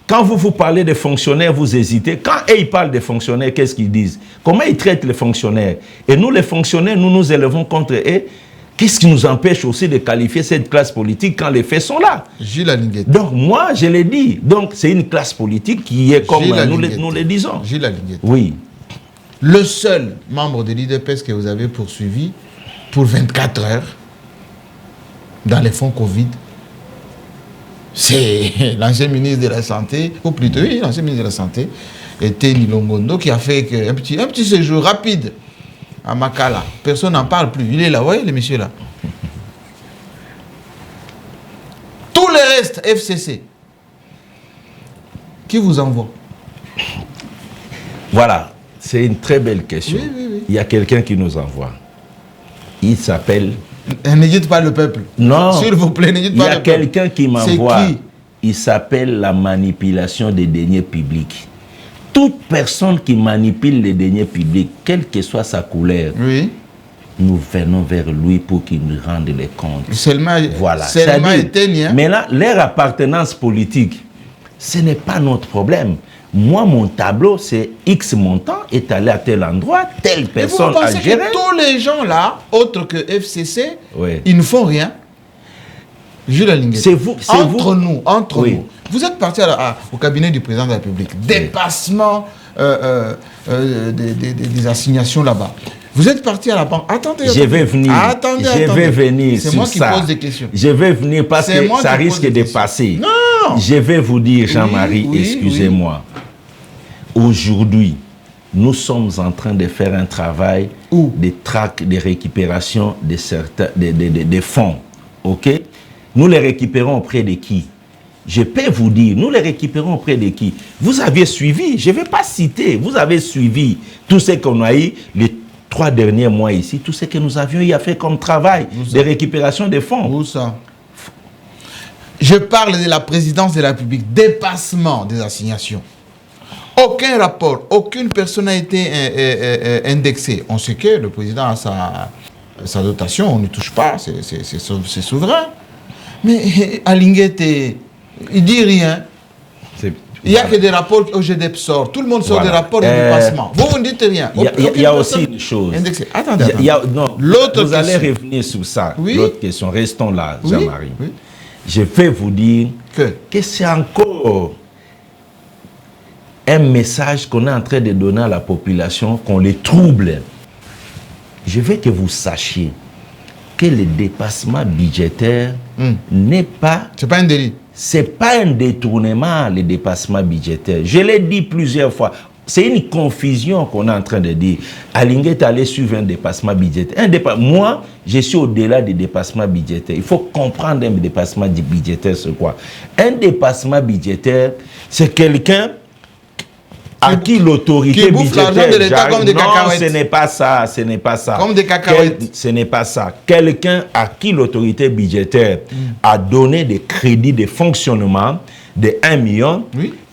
Quand vous parlez des fonctionnaires, vous hésitez. Quand ils parlent des fonctionnaires, qu'est-ce qu'ils disent? Comment ils traitent les fonctionnaires? Et nous, les fonctionnaires, nous nous élevons contre eux. Qu'est-ce qui nous empêche aussi de qualifier cette classe politique quand les faits sont là? Jules Alinguet. Donc moi, je l'ai dit. Donc c'est une classe politique qui est comme nous le disons. Jules Alinguet. Oui. Le seul membre de l'IDPS que vous avez poursuivi pour 24 heures dans les fonds Covid, c'est l'ancien ministre de la Santé, ou plutôt oui, l'ancien ministre de la Santé, était Nilongondo, qui a fait un petit séjour rapide à Makala. Personne n'en parle plus. Il est là, vous voyez, le monsieur là. Tout le reste, FCC. Qui vous envoie? Voilà, c'est une très belle question. Oui. Il y a quelqu'un qui nous envoie. Il s'appelle... Ne dites pas le peuple. Non. S'il vous plaît, ne dites pas le peuple. Il y a quelqu'un qui m'envoie. C'est qui? Il s'appelle la manipulation des deniers publics. Toute personne qui manipule les deniers publics, quelle que soit sa couleur, nous venons vers lui pour qu'il nous rende les comptes. Seulement, voilà. éteigne, hein? Mais là, leur appartenance politique, ce n'est pas notre problème. Moi, mon tableau, c'est X montant est allé à tel endroit, telle personne a géré. Et vous pensez que tous les gens là, autres que FCC, ils ne font rien? Jules Alinguet. C'est vous. Entre nous. Vous êtes parti au cabinet du président de la République. Dépassement des assignations là-bas. Vous êtes parti à la banque. Attendez. Je vais venir. Je vais venir. C'est moi qui pose des questions. Je vais venir parce que ça risque de passer. Non. Je vais vous dire, Jean-Marie, excusez-moi. Aujourd'hui, nous sommes en train de faire un travail de traque, de récupération de certains des fonds. OK? Nous les récupérons auprès de qui? Je peux vous dire, nous les récupérons auprès de qui? Vous avez suivi, je ne vais pas citer, vous avez suivi tout ce qu'on a eu les 3 derniers mois ici, tout ce que nous avions eu à faire comme travail de récupération des fonds. Où ça? Je parle de la présidence de la République, dépassement des assignations. Aucun rapport, aucune personne n'a été indexée. On sait que le président a sa dotation, on ne touche pas, c'est souverain. Mais Alinguete, il dit rien. Il n'y a que des rapports au GDEP sort. Tout le monde sort des rapports de dépassement. Vous ne dites rien. Il y a aussi une chose. Attendez. Vous allez revenir sur ça. Oui? L'autre question. Restons là, Jean-Marie. Oui? Je vais vous dire que c'est encore un message qu'on est en train de donner à la population, qu'on les trouble. Je veux que vous sachiez que le dépassement budgétaire n'est pas... C'est pas un délit. C'est pas un détournement, le dépassement budgétaire. Je l'ai dit plusieurs fois. C'est une confusion qu'on est en train de dire. Alingué est allé suivre un dépassement budgétaire. Moi, je suis au-delà des dépassements budgétaires. Il faut comprendre un dépassement budgétaire, c'est quoi? Un dépassement budgétaire, c'est quelqu'un à qui l'autorité budgétaire... de l'État comme des cacahuètes. Non, ce n'est pas ça, ce n'est pas ça. Comme des cacahuètes. Ce n'est pas ça. Quelqu'un à qui l'autorité budgétaire a donné des crédits de fonctionnement de 1 million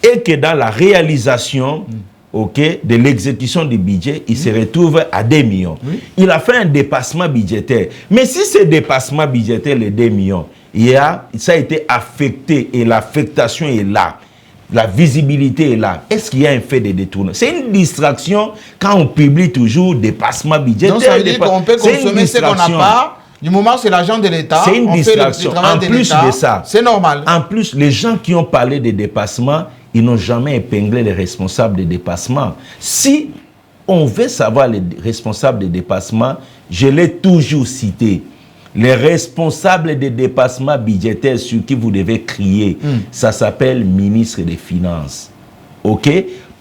et que dans la réalisation de l'exécution du budget, il se retrouve à 2 millions. Il a fait un dépassement budgétaire. Mais si ce dépassement budgétaire, les 2 millions, ça a été affecté et l'affectation est là. La visibilité est là. Est-ce qu'il y a un fait de détournement? C'est une distraction quand on publie toujours dépassement budgétaire. Donc ça veut dire qu'on peut consommer ce qu'on n'a pas. Du moment où c'est l'argent de l'État, c'est une distraction. En plus de ça, c'est normal. En plus, les gens qui ont parlé de dépassement, ils n'ont jamais épinglé les responsables de dépassement. Si on veut savoir les responsables de dépassement, je l'ai toujours cité. Les responsables des dépassements budgétaires sur qui vous devez crier, ça s'appelle ministre des Finances. OK?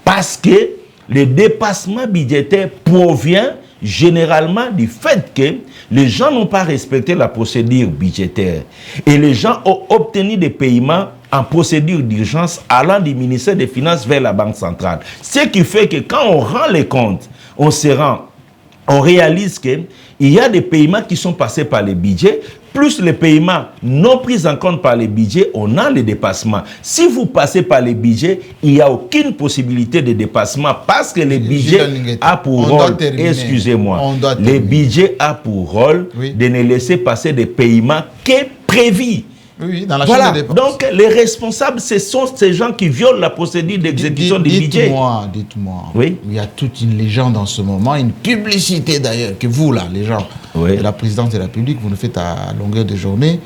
Parce que le dépassement budgétaire provient généralement du fait que les gens n'ont pas respecté la procédure budgétaire. Et les gens ont obtenu des paiements en procédure d'urgence allant du ministère des Finances vers la Banque centrale. Ce qui fait que quand on rend les comptes, on réalise qu'il y a des paiements qui sont passés par les budgets, plus les paiements non pris en compte par les budgets, on a les dépassements. Si vous passez par les budgets, il n'y a aucune possibilité de dépassement parce que les budgets a pour rôle, excusez-moi, les budgets a pour rôle de ne laisser passer des paiements qu'est prévu. Oui, dans la chaîne de dépenses. Donc, les responsables, ce sont ces gens qui violent la procédure d'exécution du budget. Dites-moi, oui? Il y a toute une légende en ce moment, une publicité d'ailleurs, que vous là, les gens de la présidence de la République, vous nous faites à longueur de journée.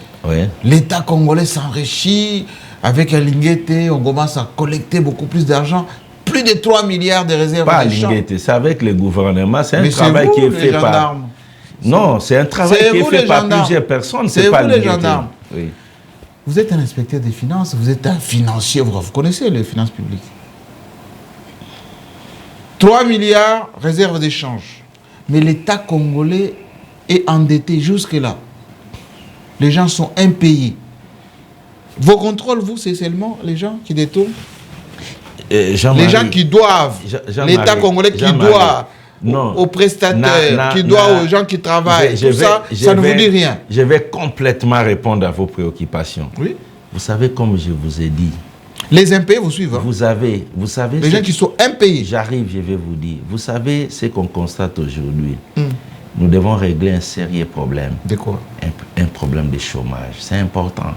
L'État congolais s'enrichit, avec Alinguete, on commence à collecter beaucoup plus d'argent. Plus de 3 milliards de réserves. Pas Alinguete, c'est avec le gouvernement, c'est un travail qui est fait par... Non, c'est un travail qui est fait par plusieurs personnes, c'est pas les gendarmes. Oui. Vous êtes un inspecteur des finances, vous êtes un financier, vous connaissez les finances publiques. 3 milliards réserve d'échange. Mais l'État congolais est endetté jusque-là. Les gens sont impayés. Vos contrôles, vous, c'est seulement les gens qui détournent? Les gens qui doivent, l'État congolais qui doit aux prestataires, qui doit aux gens qui travaillent, ça ne vous dit rien. Je vais complètement répondre à vos préoccupations. Oui. Vous savez, comme je vous ai dit, les impayés vous suivent. Vous savez les gens qui sont impayés. J'arrive, je vais vous dire. Vous savez ce qu'on constate aujourd'hui. Nous devons régler un sérieux problème. De quoi? Un problème de chômage. C'est important.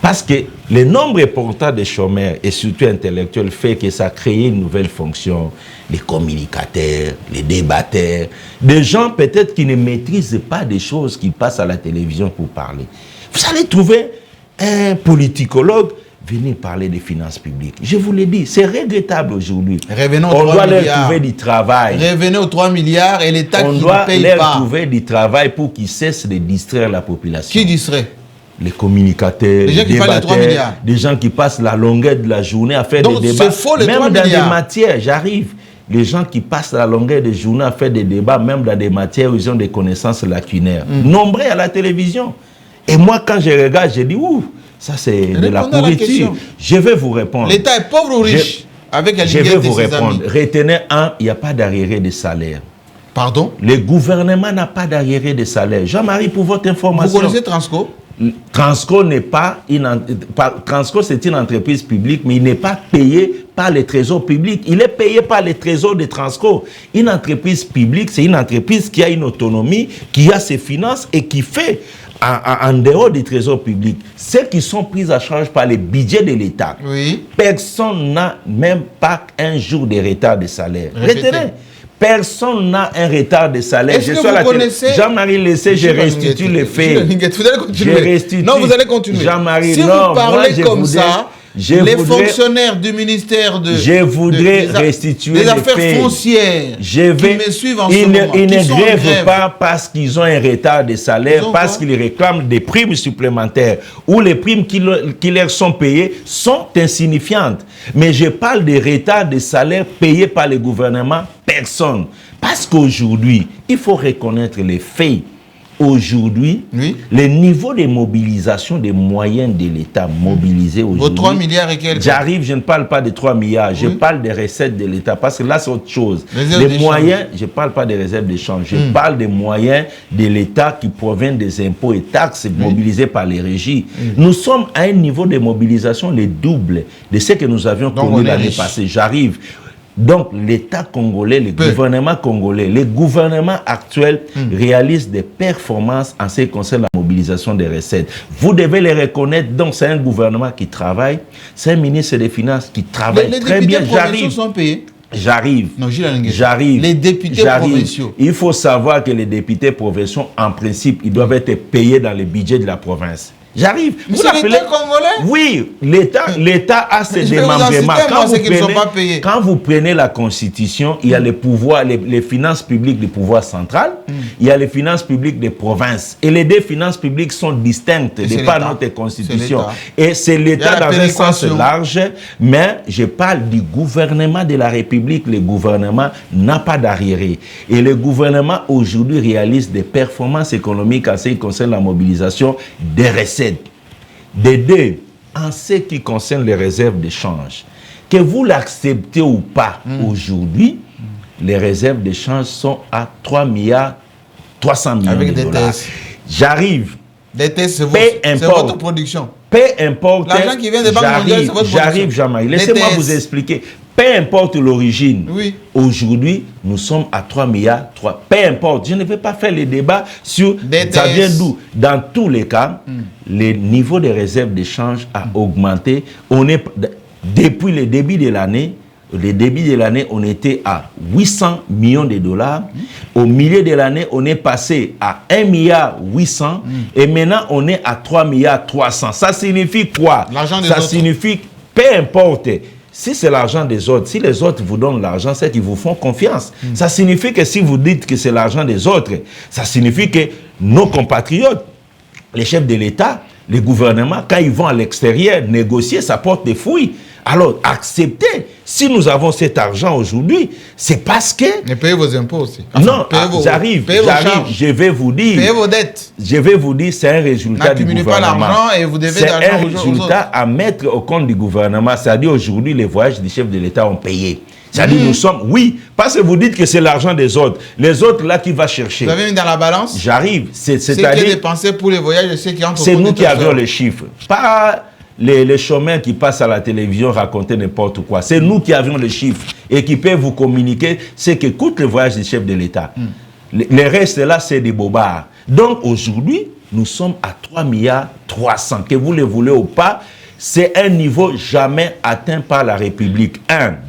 Parce que le nombre important de chômeurs, et surtout intellectuels, fait que ça a créé une nouvelle fonction. Les communicateurs, les débatteurs, des gens peut-être qui ne maîtrisent pas des choses qui passent à la télévision pour parler. Vous allez trouver un politicologue venir parler des finances publiques. Je vous l'ai dit, c'est regrettable aujourd'hui. On doit leur trouver du travail. Revenez aux 3 milliards et l'État qui ne paye pas. On doit leur trouver du travail pour qu'ils cessent de distraire la population. Qui distrait? Les communicateurs, les débatteurs, des gens qui passent la longueur de la journée à faire des débats. Faux, les même 3 dans milliards. des matières, j'arrive. Les gens qui passent la longueur de journée à faire des débats, même dans des matières où ils ont des connaissances lacunaires. Nombreux à la télévision. Et moi, quand je regarde, je dis, ouh, ça c'est de la pourriture. Je vais vous répondre. L'État est pauvre ou riche? Avec je vais vous répondre. Retenez il n'y a pas d'arriéré de salaire. Pardon? Le gouvernement n'a pas d'arriéré de salaire. Jean-Marie, pour votre information. Vous connaissez Transco? Transco n'est pas Transco, c'est une entreprise publique, mais il n'est pas payé par les trésors publics. Il est payé par les trésors de Transco. Une entreprise publique, c'est une entreprise qui a une autonomie, qui a ses finances et qui fait en dehors du trésor public, celles qui sont prises en charge par les budgets de l'État, personne n'a même pas un jour de retard de salaire. Retenez. Personne n'a un retard de salaire. Est-ce que vous connaissez... Jean-Marie Lessé, je restitue les faits. Non, vous allez continuer. Jean-Marie, si vous parlez comme ça, les fonctionnaires du ministère restituer des affaires foncières qui me suivent en ce moment, ils ne grèvent pas parce qu'ils ont un retard de salaire, parce qu'ils réclament des primes supplémentaires ou les primes qui leur sont payées sont insignifiantes. Mais je parle des retards de salaire payés par le gouvernement, personne. Parce qu'aujourd'hui, il faut reconnaître les faits. Aujourd'hui, le niveau de mobilisation des moyens de l'État mobilisés aujourd'hui... Vos 3 milliards et quelques... J'arrive, je ne parle pas de 3 milliards, je parle des recettes de l'État, parce que là c'est autre chose. Les moyens, je ne parle pas des réserves d'échange, je parle des moyens de l'État qui proviennent des impôts et taxes mobilisés par les régies. Nous sommes à un niveau de mobilisation le double de ce que nous avions connu l'année passée. J'arrive... Donc, l'État congolais, le gouvernement congolais, les gouvernements actuels réalisent des performances en ce qui concerne la mobilisation des recettes. Vous devez les reconnaître. Donc, c'est un gouvernement qui travaille, c'est un ministre des Finances qui travaille très bien. Les députés provinciaux sont payés. J'arrive. Les députés provinciaux. Il faut savoir que les députés provinciaux, en principe, ils doivent être payés dans le budget de la province. J'arrive. Vous l'État congolais? Oui, l'État a ses démembrements. Quand vous prenez la Constitution, il y a les pouvoirs, les finances publiques du pouvoir central, il y a les finances publiques des provinces. Et les deux finances publiques sont distinctes de par notre Constitution. Et c'est l'État dans un sens large, mais je parle du gouvernement de la République. Le gouvernement n'a pas d'arriéré. Et le gouvernement aujourd'hui réalise des performances économiques en ce qui concerne la mobilisation des recettes. Des deux, en ce qui concerne les réserves d'échange, que vous l'acceptez ou pas aujourd'hui, les réserves d'échange sont à 3 milliards 300 millions de dollars. J'arrive. Des tests, c'est votre production. Peu importe. L'argent qui vient des banques mondiales, c'est votre production. J'arrive, Jean-Marie. Laissez-moi vous expliquer. Peu importe l'origine, aujourd'hui, nous sommes à 3 milliards. Peu importe, je ne vais pas faire le débat sur ça vient d'où. Dans tous les cas, le niveau des réserves d'échange a augmenté. Depuis le début de l'année, on était à 800 millions de dollars. Au milieu de l'année, on est passé à 1 milliard 800. Et maintenant, on est à 3 milliards 300. Ça signifie quoi? Ça signifie, peu importe. Si c'est l'argent des autres, si les autres vous donnent l'argent, c'est qu'ils vous font confiance. Ça signifie que si vous dites que c'est l'argent des autres, ça signifie que nos compatriotes, les chefs de l'État, les gouvernements, quand ils vont à l'extérieur négocier, ça porte des fruits. Alors, acceptez. Si nous avons cet argent aujourd'hui, c'est parce que... Mais payez vos impôts aussi. Enfin, non, j'arrive. Je vais vous dire... Payez vos dettes. Je vais vous dire, c'est un résultat du gouvernement. N'accumulez pas l'argent et vous devez d'argent aux autres. C'est un résultat à mettre au compte du gouvernement. C'est-à-dire, aujourd'hui, les voyages du chef de l'État ont payé. C'est-à-dire, nous sommes... Oui, parce que vous dites que c'est l'argent des autres. Les autres, là, qui va chercher. Vous avez mis dans la balance? J'arrive. C'est-à-dire... Ceux qui ont dépensé pour les voyages et ceux qui entrent... C'est nous qui avions les chiffres. Pas... Les chemins qui passent à la télévision raconter n'importe quoi. C'est nous qui avions les chiffres et qui peuvent vous communiquer ce que coûte le voyage du chef de l'État. Les restes là, c'est des bobards. Donc aujourd'hui, nous sommes à 3 milliards 300. Que vous le voulez ou pas, c'est un niveau jamais atteint par la République.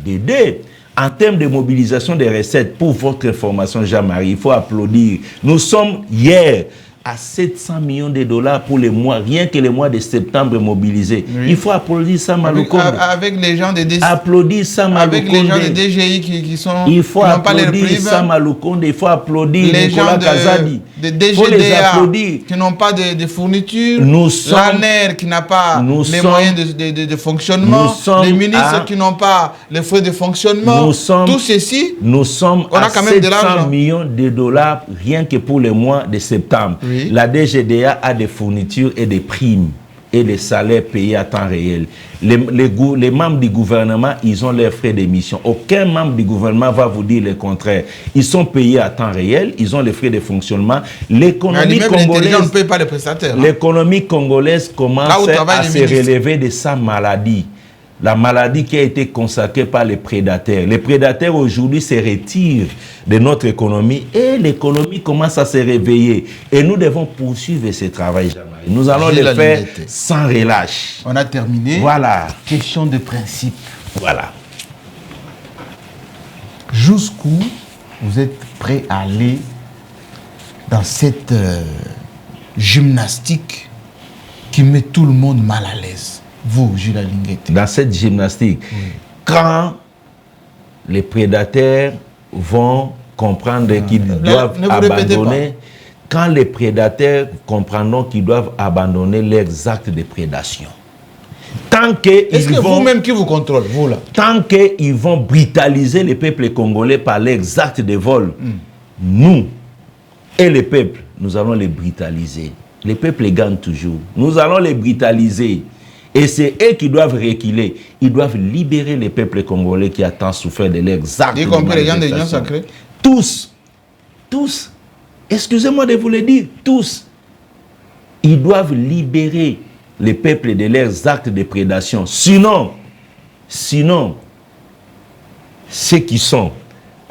Des deux. En termes de mobilisation des recettes, pour votre information, Jean-Marie, il faut applaudir. Nous sommes hier à 700 millions de dollars pour les mois, rien que les mois de septembre mobilisés. Il faut applaudir ça, Maloukonde. Avec les gens de DGI. Applaudir ça, Maloukonde. Avec les gens de DGI qui sont... Il faut applaudir ça, Maloukonde. Il faut applaudir les gens de DGDA qui n'ont pas de fournitures. L'ANER qui n'a pas les moyens de fonctionnement. Les ministres qui n'ont pas les frais de fonctionnement. Tout ceci, nous sommes à 700 millions de dollars rien que pour les mois de septembre. La DGDA a des fournitures et des primes et des salaires payés à temps réel. Les membres du gouvernement, ils ont leurs frais d'émission. Aucun membre du gouvernement va vous dire le contraire. Ils sont payés à temps réel, ils ont les frais de fonctionnement. L'économie congolaise, ne paye pas les prestataires. L'économie congolaise commence à se relever de sa maladie. la maladie qui a été consacrée par les prédateurs. Les prédateurs aujourd'hui se retirent de notre économie et l'économie commence à se réveiller. Et nous devons poursuivre ce travail, Jean-Marie. Nous allons le faire sans relâche. On a terminé. Voilà. Question de principe. Voilà. Jusqu'où vous êtes prêt à aller dans cette gymnastique qui met tout le monde mal à l'aise? Vous, Jules Alinguete. Dans cette gymnastique, oui. Quand les prédateurs vont comprendre qu'ils doivent abandonner, quand les prédateurs comprendront qu'ils doivent abandonner leurs actes de prédation, tant qu'ils est-ce que vous-même qui vous contrôle, vous là, tant qu'ils vont brutaliser le peuple congolais par leurs actes de vol, nous et le peuple, nous allons les brutaliser. Les peuples gagnent toujours. Nous allons les brutaliser. Et c'est eux qui doivent reculer. Ils doivent libérer les peuples congolais qui ont tant souffert de leurs actes. Y compris les gens de l'Union sacrée? Tous. Tous. Excusez-moi de vous le dire. Tous. Ils doivent libérer les peuples de leurs actes de prédation. Sinon, ceux qui sont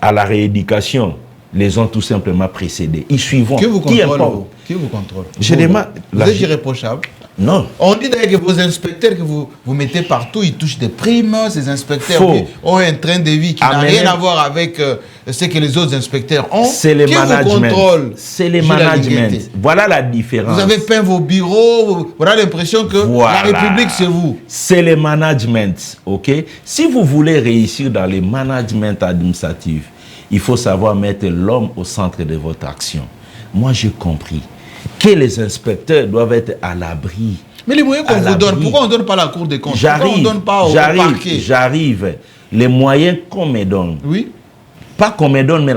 à la rééducation les ont tout simplement précédés. Ils suivront. Qui vous contrôle? Qui vous contrôle? Je demande. Vous êtes irréprochable? Non. On dit d'ailleurs que vos inspecteurs que vous mettez partout, ils touchent des primes. Ces inspecteurs ont un train de vie qui n'a rien à voir avec ce que les autres inspecteurs ont. C'est le management. C'est le management. Voilà la différence. Vous avez peint vos bureaux. Vous avez l'impression que la République, c'est vous. C'est le management. Ok? Si vous voulez réussir dans le management administratif, il faut savoir mettre l'homme au centre de votre action. Moi, j'ai compris que les inspecteurs doivent être à l'abri. Mais les moyens qu'on vous donne, pourquoi on ne donne pas la Cour des comptes? Pourquoi on ne donne pas au parquet? J'arrive. Les moyens qu'on me donne, oui. Pas qu'on me donne, mais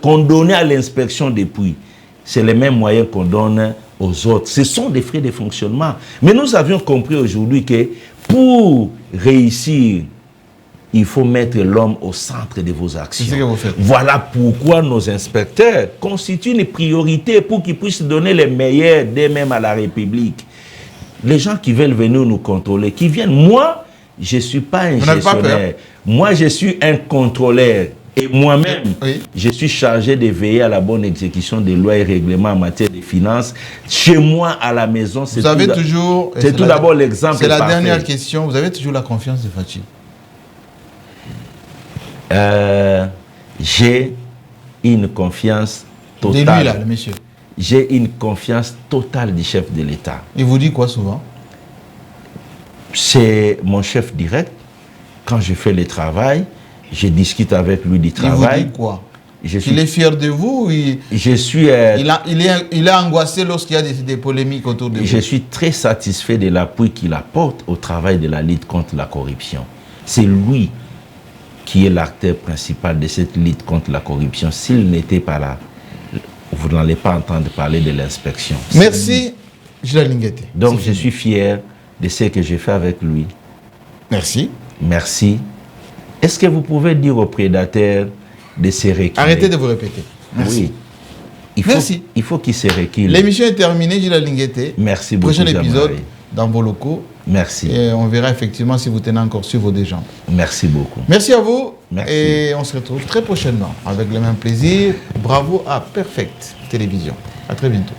qu'on donnait à l'inspection des puits, c'est les mêmes moyens qu'on donne aux autres. Ce sont des frais de fonctionnement. Mais nous avions compris aujourd'hui que pour réussir, il faut mettre l'homme au centre de vos actions. C'est ce que vous faites. Voilà pourquoi nos inspecteurs constituent une priorité pour qu'ils puissent donner les meilleurs d'eux-mêmes à la République. Les gens qui veulent venir nous contrôler, qui viennent. Moi, je ne suis pas un gestionnaire. Moi, je suis un contrôleur. Et moi-même, je suis chargé de veiller à la bonne exécution des lois et règlements en matière de finances. Chez moi, à la maison, c'est tout d'abord l'exemple. C'est la dernière question. Vous avez toujours la confiance de Fachi? J'ai une confiance totale. De lui, là, le monsieur. J'ai une confiance totale du chef de l'État. Il vous dit quoi souvent? C'est mon chef direct. Quand je fais le travail, je discute avec lui du travail. Il vous dit quoi? Il est fier de vous? Je suis... il est angoissé lorsqu'il y a des polémiques autour de vous? Je suis très satisfait de l'appui qu'il apporte au travail de la lutte contre la corruption. C'est lui qui est l'acteur principal de cette lutte contre la corruption. S'il n'était pas là, vous n'allez pas entendre parler de l'inspection. Merci, Jules Alinguete. Donc, je suis fier de ce que j'ai fait avec lui. Merci. Merci. Est-ce que vous pouvez dire aux prédateurs de se reculer? Arrêtez de vous répéter. Merci. Oui. Il faut qu'ils se reculent. L'émission est terminée, Jules Alinguete. Merci beaucoup. Prochain épisode dans vos locaux. Merci. Et on verra effectivement si vous tenez encore sur vos deux jambes. Merci beaucoup. Merci à vous. Merci. Et on se retrouve très prochainement avec le même plaisir. Bravo à Perfect Télévision. À très bientôt.